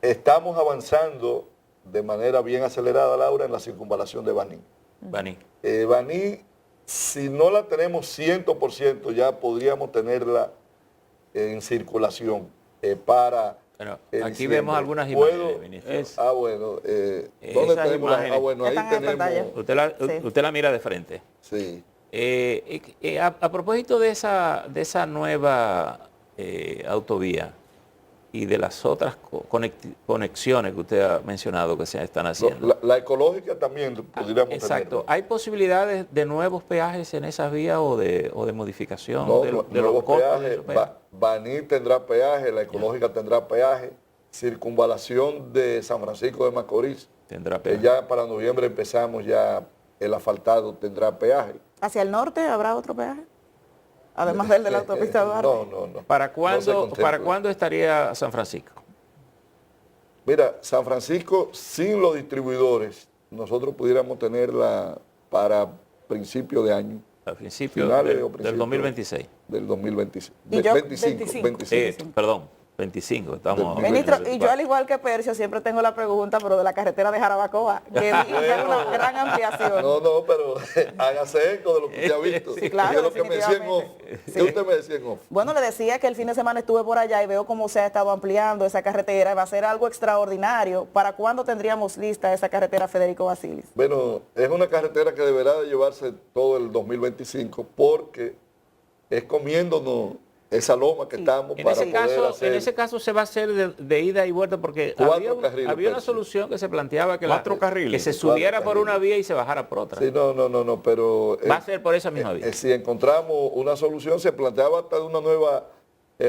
[SPEAKER 2] Estamos avanzando de manera bien acelerada, Laura, en la circunvalación de Baní.
[SPEAKER 3] Baní.
[SPEAKER 2] Baní, si no la tenemos 100%, ya podríamos tenerla en circulación para...
[SPEAKER 3] Bueno,
[SPEAKER 2] en
[SPEAKER 3] aquí
[SPEAKER 2] diciembre.
[SPEAKER 3] vemos algunas
[SPEAKER 2] ¿Puedo?
[SPEAKER 3] imágenes, ministro.
[SPEAKER 2] Bueno, ¿dónde
[SPEAKER 1] Esas
[SPEAKER 2] tenemos las?
[SPEAKER 1] imágenes.
[SPEAKER 2] Bueno, ahí
[SPEAKER 5] Están en la pantalla.
[SPEAKER 2] tenemos...
[SPEAKER 5] Sí.
[SPEAKER 3] Usted la mira de frente.
[SPEAKER 2] Sí.
[SPEAKER 3] A propósito de esa nueva autovía y de las otras conexiones que usted ha mencionado que se están haciendo.
[SPEAKER 2] La ecológica también pudiéramos
[SPEAKER 3] Exacto.
[SPEAKER 2] tenerla.
[SPEAKER 3] ¿Hay posibilidades de nuevos peajes en esas vías o de modificación
[SPEAKER 2] No,
[SPEAKER 3] de los
[SPEAKER 2] nuevos
[SPEAKER 3] costos de
[SPEAKER 2] peajes.
[SPEAKER 3] esos peajes?
[SPEAKER 2] Baní tendrá peaje, la ecológica tendrá peaje, circunvalación de San Francisco de Macorís,
[SPEAKER 3] Tendrá
[SPEAKER 2] que
[SPEAKER 3] peaje.
[SPEAKER 2] ya para noviembre empezamos ya el asfaltado tendrá peaje.
[SPEAKER 5] ¿Hacia el norte habrá otro peaje? Además del de la autopista Duarte.
[SPEAKER 2] No.
[SPEAKER 3] ¿Para
[SPEAKER 2] No se
[SPEAKER 3] cuándo,
[SPEAKER 2] contempla.
[SPEAKER 3] ¿Para cuándo estaría San Francisco?
[SPEAKER 2] Mira, San Francisco sin los distribuidores, nosotros pudiéramos tenerla para principio de año.
[SPEAKER 3] A principios
[SPEAKER 2] Finales o
[SPEAKER 3] del
[SPEAKER 2] principios
[SPEAKER 3] 2026.
[SPEAKER 2] Del 2026.
[SPEAKER 5] Y yo,
[SPEAKER 2] 25.
[SPEAKER 5] 25.
[SPEAKER 3] Perdón, 25. Estamos
[SPEAKER 5] Ministro,
[SPEAKER 3] en
[SPEAKER 5] y yo al igual que Percio siempre tengo la pregunta, pero de la carretera de Jarabacoa, que vi que es una gran ampliación.
[SPEAKER 2] No, pero hágase eco de lo que usted ha visto.
[SPEAKER 5] Sí, claro,
[SPEAKER 2] Y de lo que me decía en off.
[SPEAKER 5] definitivamente.
[SPEAKER 2] ¿Qué usted me decía en off?
[SPEAKER 5] Bueno, le decía que el fin de semana estuve por allá y veo cómo se ha estado ampliando esa carretera. Va a ser algo extraordinario. ¿Para cuándo tendríamos lista esa carretera Federico Basilis?
[SPEAKER 2] Bueno, es una carretera que deberá de llevarse todo el 2025 porque es comiéndonos esa loma que estamos
[SPEAKER 6] En
[SPEAKER 2] para
[SPEAKER 6] ese,
[SPEAKER 2] poder
[SPEAKER 6] caso,
[SPEAKER 2] hacer
[SPEAKER 6] en ese caso se va a hacer de ida y vuelta porque
[SPEAKER 2] Cuatro carriles,
[SPEAKER 6] había una
[SPEAKER 2] Percio.
[SPEAKER 6] solución que se planteaba que,
[SPEAKER 1] Cuatro carriles.
[SPEAKER 6] que se subiera
[SPEAKER 2] Cuatro
[SPEAKER 6] por una
[SPEAKER 2] carriles.
[SPEAKER 6] vía y se bajara por otra.
[SPEAKER 2] Sí, no, pero
[SPEAKER 6] Va a ser por esa misma vía.
[SPEAKER 2] si encontramos una solución, se planteaba hasta una nueva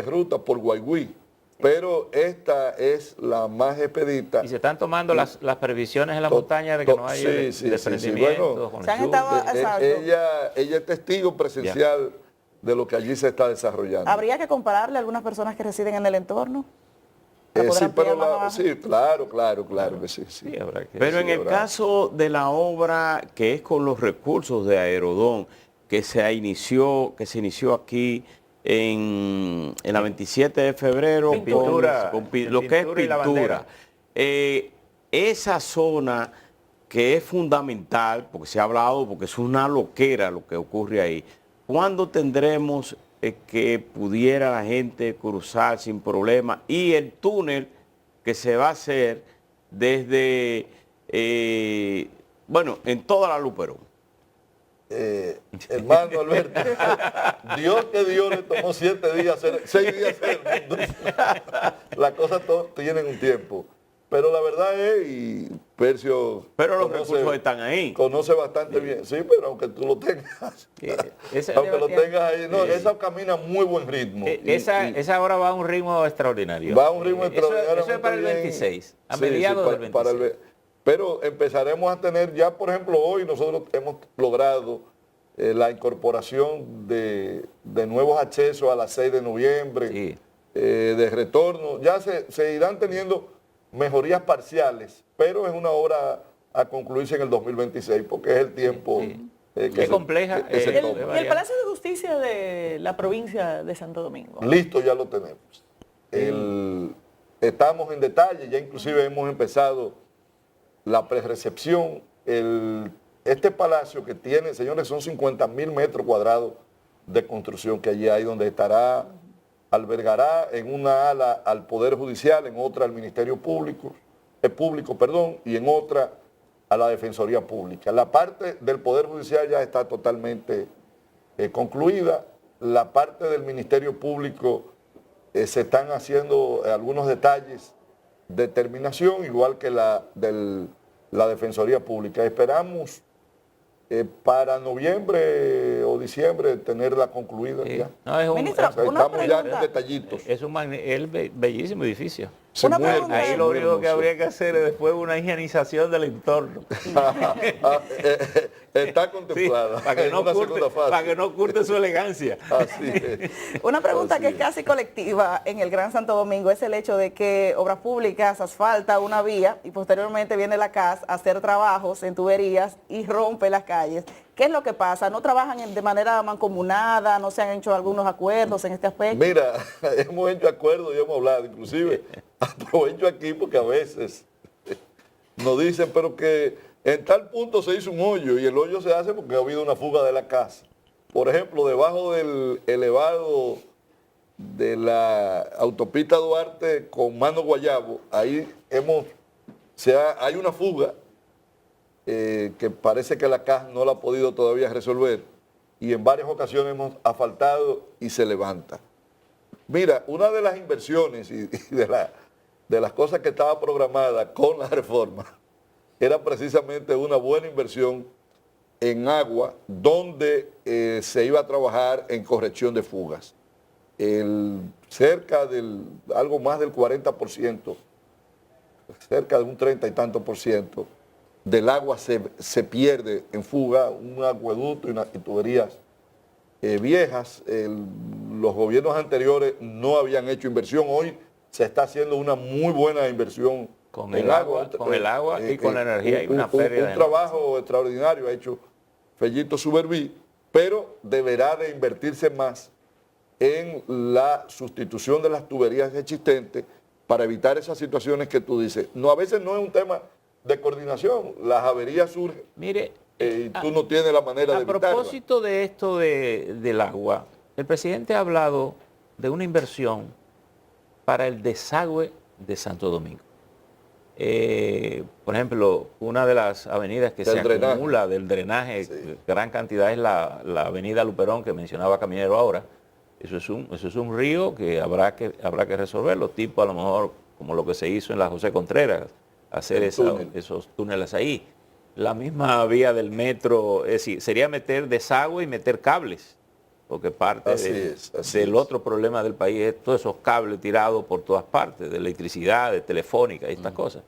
[SPEAKER 2] ruta por Guayguí, pero esta es la más expedita.
[SPEAKER 6] Y se están tomando las previsiones en la montaña de que no haya
[SPEAKER 2] sí,
[SPEAKER 6] desprendimientos
[SPEAKER 2] bueno,
[SPEAKER 6] con
[SPEAKER 5] Se han
[SPEAKER 6] lluvia.
[SPEAKER 5] estado- Exacto.
[SPEAKER 2] Ella es testigo presencial de lo que allí se está desarrollando.
[SPEAKER 5] ¿Habría que compararle a algunas personas que residen en el entorno? ¿Para poder
[SPEAKER 2] Sí,
[SPEAKER 5] ampliar
[SPEAKER 2] pero
[SPEAKER 5] más abajo?
[SPEAKER 2] sí, claro que sí.
[SPEAKER 6] Sí, habrá que-
[SPEAKER 1] Pero en
[SPEAKER 2] sí,
[SPEAKER 1] el
[SPEAKER 2] habrá.
[SPEAKER 1] caso de la obra que es con los recursos de Aerodón, que se inició aquí en la 27 de febrero,
[SPEAKER 6] En pintura,
[SPEAKER 1] lo que es
[SPEAKER 6] pintura y la
[SPEAKER 1] pintura.
[SPEAKER 6] bandera.
[SPEAKER 1] Esa zona que es fundamental, porque se ha hablado, porque es una loquera lo que ocurre ahí. ¿Cuándo tendremos que pudiera la gente cruzar sin problema? Y el túnel que se va a hacer desde, en toda la Luperón.
[SPEAKER 2] Hermano Alberto, Dios le tomó 7 días, 6 días hacer el mundo. Las cosas tienen un tiempo. Pero la verdad es, y Percio
[SPEAKER 1] Pero los recursos están ahí.
[SPEAKER 2] conoce bastante bien. Sí, pero aunque tú lo tengas,
[SPEAKER 6] Ese-
[SPEAKER 2] aunque lo tengas ahí, no, esa camina a muy buen ritmo.
[SPEAKER 6] esa hora va a un ritmo extraordinario.
[SPEAKER 2] va a un ritmo extraordinario.
[SPEAKER 6] Eso es para el 26, a mediados del 26.
[SPEAKER 2] Pero empezaremos a tener ya, por ejemplo, hoy nosotros hemos logrado la incorporación de nuevos accesos a las 6 de noviembre,
[SPEAKER 6] Sí.
[SPEAKER 2] de retorno. Ya se irán teniendo mejorías parciales, pero es una obra a concluirse en el 2026 porque es el tiempo
[SPEAKER 6] Es compleja,
[SPEAKER 2] que se
[SPEAKER 6] es
[SPEAKER 2] toma.
[SPEAKER 4] Y el Palacio de Justicia de la provincia de Santo Domingo.
[SPEAKER 2] Listo, ya lo tenemos. Estamos en detalle, ya inclusive hemos empezado la prerecepción. Este palacio que tiene, señores, son 50.000 metros cuadrados de construcción que allí hay, donde albergará en una ala al Poder Judicial, en otra al Ministerio Público, y en otra a la Defensoría Pública. La parte del Poder Judicial ya está totalmente concluida. La parte del Ministerio Público se están haciendo algunos detalles de terminación, igual que la Defensoría Pública. Esperamos para noviembre o diciembre tenerla concluida ya.
[SPEAKER 6] No, es un,
[SPEAKER 5] Ministro,
[SPEAKER 2] O sea,
[SPEAKER 5] una
[SPEAKER 2] estamos ya en
[SPEAKER 5] pregunta.
[SPEAKER 2] detallitos.
[SPEAKER 6] es un bellísimo edificio.
[SPEAKER 2] Sí,
[SPEAKER 5] Una
[SPEAKER 2] muy
[SPEAKER 5] pregunta.
[SPEAKER 2] hermoso,
[SPEAKER 6] Ahí lo
[SPEAKER 2] muy
[SPEAKER 6] único que
[SPEAKER 2] hermoso.
[SPEAKER 6] habría que hacer es después una higienización del entorno.
[SPEAKER 2] Está
[SPEAKER 6] Sí,
[SPEAKER 2] contemplada
[SPEAKER 6] para, que
[SPEAKER 2] en
[SPEAKER 6] no
[SPEAKER 2] una
[SPEAKER 6] curte,
[SPEAKER 2] segunda fase.
[SPEAKER 6] para que no curte su elegancia.
[SPEAKER 2] Así es.
[SPEAKER 5] Una pregunta
[SPEAKER 2] Así
[SPEAKER 5] que es
[SPEAKER 2] es.
[SPEAKER 5] casi colectiva en el Gran Santo Domingo es el hecho de que Obras Públicas asfalta una vía y posteriormente viene la CAS a hacer trabajos en tuberías y rompe las calles. ¿Qué es lo que pasa? ¿No trabajan de manera mancomunada? ¿No se han hecho algunos acuerdos en este aspecto?
[SPEAKER 2] Mira, hemos hecho acuerdos y hemos hablado, inclusive aprovecho aquí porque a veces nos dicen, pero que en tal punto se hizo un hoyo y el hoyo se hace porque ha habido una fuga de la casa. Por ejemplo, debajo del elevado de la autopista Duarte con Mano Guayabo, ahí hay una fuga que parece que la CAS no la ha podido todavía resolver y en varias ocasiones hemos asfaltado y se levanta. Mira, una de las inversiones y de las cosas que estaba programada con la reforma era precisamente una buena inversión en agua donde se iba a trabajar en corrección de fugas. Cerca del, algo más del 40%, cerca de un 30 y tanto por ciento del agua se pierde en fuga, un acueducto y tuberías viejas. Los gobiernos anteriores no habían hecho inversión, hoy se está haciendo una muy buena inversión
[SPEAKER 6] Con
[SPEAKER 2] en
[SPEAKER 6] el agua y con la energía hay una pérdida
[SPEAKER 2] Un
[SPEAKER 6] de
[SPEAKER 2] trabajo extraordinario ha hecho Fellito Suberví pero deberá de invertirse más en la sustitución de las tuberías existentes para evitar esas situaciones que tú dices. No, a veces no es un tema de coordinación, las averías surgen
[SPEAKER 6] Mire,
[SPEAKER 2] y tú no tienes la manera de
[SPEAKER 6] a
[SPEAKER 2] evitarlas.
[SPEAKER 6] propósito de esto del agua, el presidente ha hablado de una inversión para el desagüe de Santo Domingo. Por ejemplo, una de las avenidas que
[SPEAKER 2] Del
[SPEAKER 6] se
[SPEAKER 2] drenaje.
[SPEAKER 6] acumula del drenaje,
[SPEAKER 2] Sí.
[SPEAKER 6] gran cantidad, es la avenida Luperón que mencionaba Caminero ahora. Eso es un río que habrá que resolverlo, tipo a lo mejor como lo que se hizo en la José Contreras, hacer esos túneles ahí. La misma vía del metro, es decir, sería meter desagüe y meter cables, porque parte
[SPEAKER 2] Así
[SPEAKER 6] del
[SPEAKER 2] es.
[SPEAKER 6] otro problema del país es todos esos cables tirados por todas partes, de electricidad, de telefónica y estas cosas.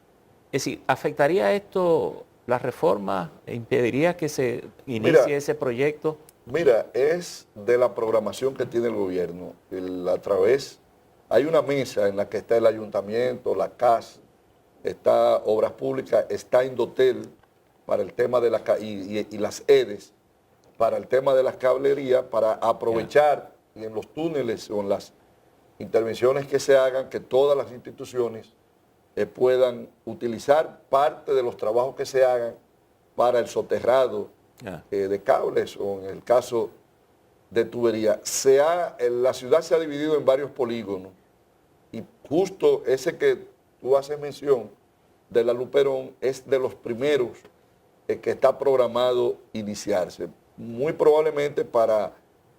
[SPEAKER 6] Es decir, ¿afectaría esto la reforma? ¿Impediría que se inicie ese proyecto?
[SPEAKER 2] Mira, es de la programación que tiene el gobierno. Hay una mesa en la que está el ayuntamiento, la CAS, está Obras Públicas, está Indotel para el tema de y las EDES para el tema de las cablerías, para aprovechar y en los túneles o en las intervenciones que se hagan, que todas las instituciones puedan utilizar parte de los trabajos que se hagan para el soterrado de cables o en el caso de tubería. La ciudad se ha dividido en varios polígonos y justo ese que tú haces mención de la Luperón es de los primeros que está programado iniciarse. Muy probablemente para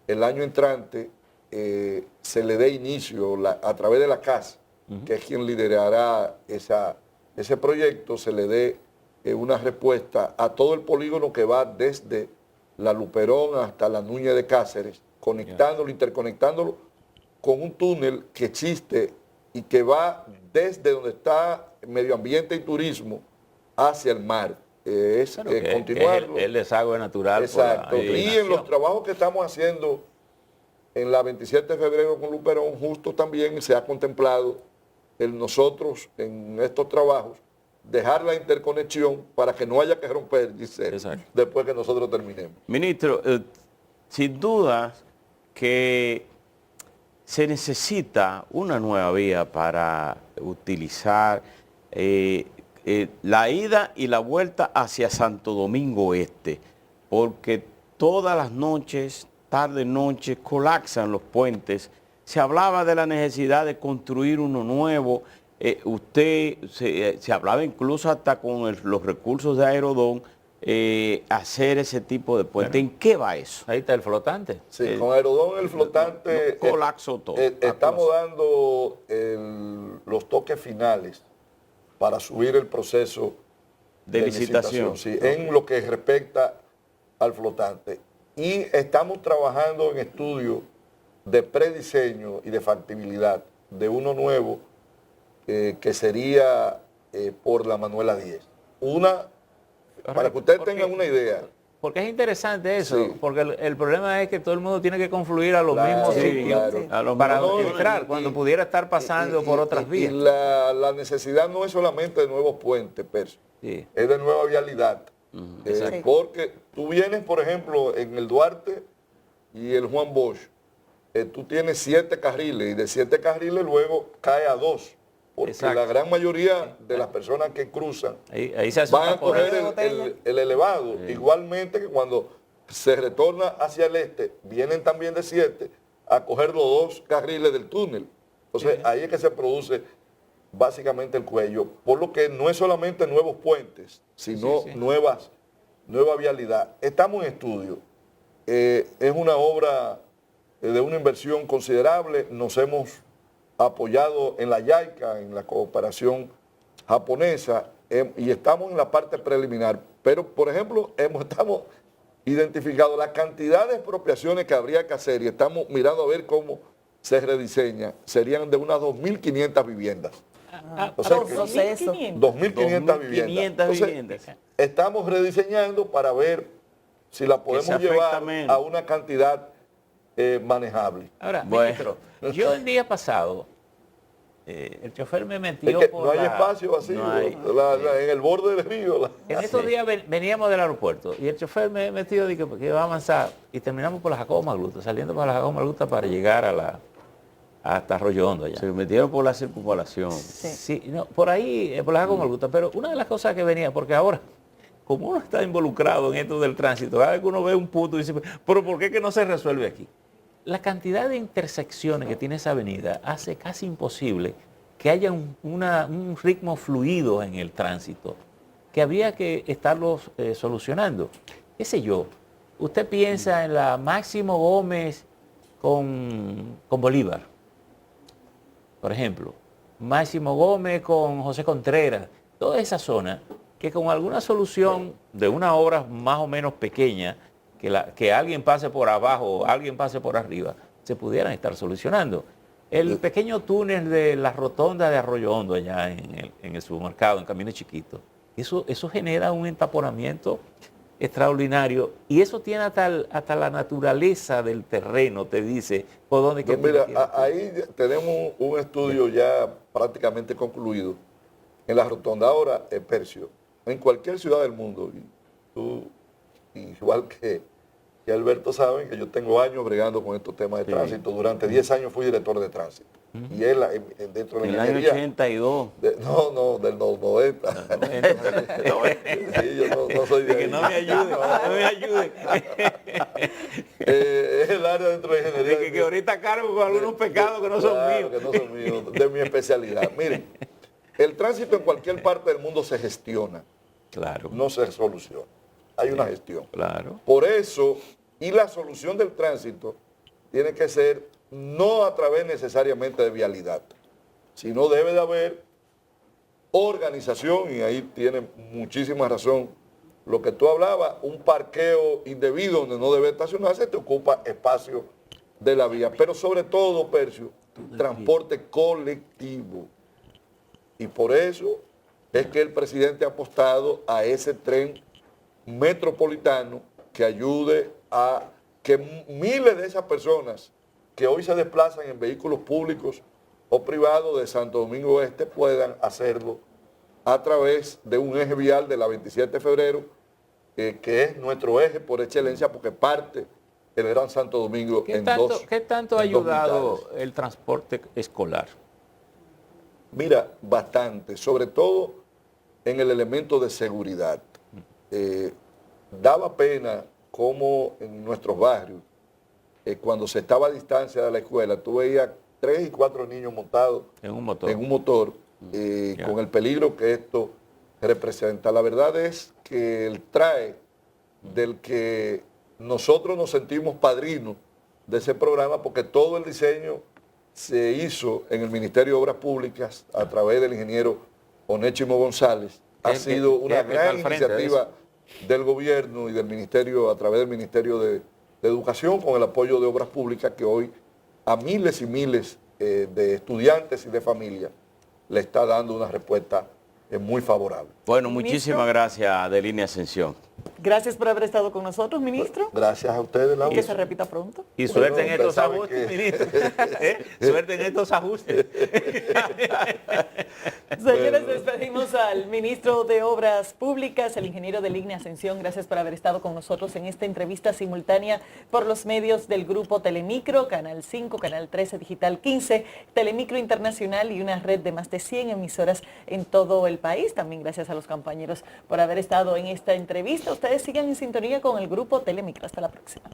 [SPEAKER 2] el año entrante se le dé inicio a través de la CAS, que es quien liderará ese proyecto, se le dé una respuesta a todo el polígono que va desde la Luperón hasta la Núñez de Cáceres, interconectándolo con un túnel que existe y que va desde donde está Medio Ambiente y Turismo hacia el mar. Continuarlo.
[SPEAKER 6] El desagüe natural.
[SPEAKER 2] Exacto. Y en los trabajos que estamos haciendo en la 27 de febrero con Luperón, justo también se ha contemplado nosotros en estos trabajos dejar la interconexión para que no haya que romper, Giselle, después que nosotros terminemos.
[SPEAKER 1] Ministro, sin duda que se necesita una nueva vía para utilizar la ida y la vuelta hacia Santo Domingo Este, porque todas las noches, tarde, noche, colapsan los puentes. Se hablaba de la necesidad de construir uno nuevo. Se hablaba incluso hasta con los recursos de Aerodón, hacer ese tipo de puente.
[SPEAKER 6] Bueno,
[SPEAKER 1] ¿en qué va eso?
[SPEAKER 6] Ahí está el flotante.
[SPEAKER 2] Sí, con Aerodón el flotante
[SPEAKER 1] colapsó todo.
[SPEAKER 2] Estamos dando los toques finales para subir el proceso
[SPEAKER 1] de licitación.
[SPEAKER 2] Sí, en lo que respecta al flotante. Y estamos trabajando en estudios de prediseño y de factibilidad de uno nuevo que sería por la Manuela 10. Para que ustedes tengan una idea.
[SPEAKER 6] Porque es interesante eso,
[SPEAKER 2] Sí.
[SPEAKER 6] porque el problema es que todo el mundo tiene que confluir a los
[SPEAKER 2] Claro,
[SPEAKER 6] mismos
[SPEAKER 2] sí,
[SPEAKER 6] sitios
[SPEAKER 2] claro.
[SPEAKER 6] para
[SPEAKER 2] No,
[SPEAKER 6] entrar, cuando pudiera estar pasando por otras vías.
[SPEAKER 2] Y la necesidad no es solamente de nuevos puentes, Percio,
[SPEAKER 6] Sí.
[SPEAKER 2] es de nueva vialidad.
[SPEAKER 5] Exacto.
[SPEAKER 2] Porque tú vienes, por ejemplo, en el Duarte y el Juan Bosch, tú tienes 7 carriles y de 7 carriles luego cae a 2. Porque
[SPEAKER 6] Exacto.
[SPEAKER 2] la gran mayoría de las personas que cruzan
[SPEAKER 6] Ahí se hace
[SPEAKER 2] van
[SPEAKER 6] una
[SPEAKER 2] a coger
[SPEAKER 5] botella.
[SPEAKER 2] el elevado. Igualmente que cuando se retorna hacia el este, vienen también de 7 a coger los 2 carriles del túnel. Entonces ahí es que se produce básicamente el cuello. Por lo que no es solamente nuevos puentes, sino nueva vialidad. Estamos en estudio. Es una obra de una inversión considerable. Nos hemos apoyado en la JICA, en la cooperación japonesa, y estamos en la parte preliminar. Pero, por ejemplo, estamos identificando la cantidad de expropiaciones que habría que hacer y estamos mirando a ver cómo se rediseña. Serían de unas 2.500 viviendas. O sea, que
[SPEAKER 5] 2.500.
[SPEAKER 2] 2.500 viviendas. Entonces, estamos rediseñando para ver si la podemos llevar a una cantidad manejable.
[SPEAKER 6] Ahora, ministro, yo el día pasado
[SPEAKER 3] el chofer me
[SPEAKER 2] Es
[SPEAKER 3] metió
[SPEAKER 2] que
[SPEAKER 3] por
[SPEAKER 2] no hay
[SPEAKER 3] la-
[SPEAKER 2] espacio vacío
[SPEAKER 1] no hay.
[SPEAKER 2] en el borde del río.
[SPEAKER 3] En estos días veníamos del aeropuerto y el chofer me metió que iba a avanzar y terminamos por la Jacobo Magluta, saliendo por la Jacobo Magluta para llegar hasta Arroyo Hondo allá.
[SPEAKER 1] Se metieron por la circunvalación.
[SPEAKER 3] Sí, no, por ahí, por la Jacobo Magluta, pero una de las cosas que venía, porque ahora, como uno está involucrado en esto del tránsito, cada vez que uno ve un punto dice, pero ¿por qué que no se resuelve aquí? La cantidad de intersecciones que tiene esa avenida hace casi imposible que haya un ritmo fluido en el tránsito, que había que estarlo solucionando. ¿Qué sé yo? Usted piensa en la Máximo Gómez con Bolívar, por ejemplo. Máximo Gómez con José Contreras. Toda esa zona que con alguna solución de una obra más o menos pequeña, que alguien pase por abajo o alguien pase por arriba, se pudieran estar solucionando. El pequeño túnel de la rotonda de Arroyo Hondo allá en el supermercado, en Camino Chiquito, eso genera un entaponamiento extraordinario y eso tiene hasta la naturaleza del terreno, te dice por dónde que
[SPEAKER 2] Mira, ahí tenemos un estudio ya prácticamente concluido en la rotonda. Ahora, Percio, en cualquier ciudad del mundo, y tú, igual que Alberto, saben que yo tengo años bregando con estos temas de tránsito. Durante 10 años fui director de tránsito. Y él, dentro de
[SPEAKER 1] En el
[SPEAKER 2] la
[SPEAKER 1] año
[SPEAKER 2] ingeniería...
[SPEAKER 1] 82.
[SPEAKER 2] No, del 90. Sí, yo no soy de
[SPEAKER 3] que
[SPEAKER 2] ahí.
[SPEAKER 3] no me ayude, no me ayude.
[SPEAKER 2] Es el área dentro de ingeniería.
[SPEAKER 3] Que ahorita cargo con algunos pecados que no son
[SPEAKER 2] Claro,
[SPEAKER 3] míos.
[SPEAKER 2] que no son míos, de mi especialidad. Miren, el tránsito en cualquier parte del mundo se gestiona,
[SPEAKER 3] Claro,
[SPEAKER 2] no se soluciona. Hay una gestión.
[SPEAKER 3] claro.
[SPEAKER 2] Por eso, y la solución del tránsito tiene que ser no a través necesariamente de vialidad, sino debe de haber organización, y ahí tiene muchísima razón lo que tú hablabas, un parqueo indebido donde no debe estacionarse, te ocupa espacio de la vía, pero sobre todo, Percio, transporte colectivo. Y por eso es que el presidente ha apostado a ese tren metropolitano que ayude a que miles de esas personas que hoy se desplazan en vehículos públicos o privados de Santo Domingo Este puedan hacerlo a través de un eje vial de la 27 de febrero, que es nuestro eje por excelencia porque parte el Gran Santo Domingo
[SPEAKER 3] ¿Qué
[SPEAKER 2] en
[SPEAKER 3] tanto ha
[SPEAKER 2] en dos
[SPEAKER 3] ayudado
[SPEAKER 2] mitades.
[SPEAKER 3] el transporte escolar?
[SPEAKER 2] Mira, bastante, sobre todo en el elemento de seguridad. Daba pena como en nuestros barrios, cuando se estaba a distancia de la escuela, tú veías 3 y 4 niños montados
[SPEAKER 3] En un motor.
[SPEAKER 2] en un motor, con el peligro que esto representa. La verdad es que el TRAE, del que nosotros nos sentimos padrinos de ese programa, porque todo el diseño se hizo en el Ministerio de Obras Públicas a través del ingeniero Onésimo González. Ha sido una gran iniciativa del gobierno y del ministerio, a través del Ministerio de Educación, con el apoyo de Obras Públicas, que hoy a miles y miles de estudiantes y de familias le está dando una respuesta muy favorable.
[SPEAKER 1] Bueno,
[SPEAKER 4] Ministro.
[SPEAKER 1] muchísimas gracias, Delinea Ascensión.
[SPEAKER 4] Gracias por haber estado con nosotros, ministro.
[SPEAKER 2] Gracias a ustedes,
[SPEAKER 4] Y
[SPEAKER 2] Laura.
[SPEAKER 4] que se repita pronto.
[SPEAKER 3] Y suerte en
[SPEAKER 2] Bueno,
[SPEAKER 3] estos
[SPEAKER 2] usted sabe
[SPEAKER 3] ajustes,
[SPEAKER 2] que-
[SPEAKER 3] ministro. Suerte en estos ajustes.
[SPEAKER 4] Señores, despedimos al ministro de Obras Públicas, el ingeniero Delinea Ascensión. Gracias por haber estado con nosotros en esta entrevista simultánea por los medios del grupo Telemicro, Canal 5, Canal 13, Digital 15, Telemicro Internacional y una red de más de 100 emisoras en todo el país. También gracias a los compañeros por haber estado en esta entrevista. Ustedes sigan en sintonía con el grupo Telemicro. Hasta la próxima.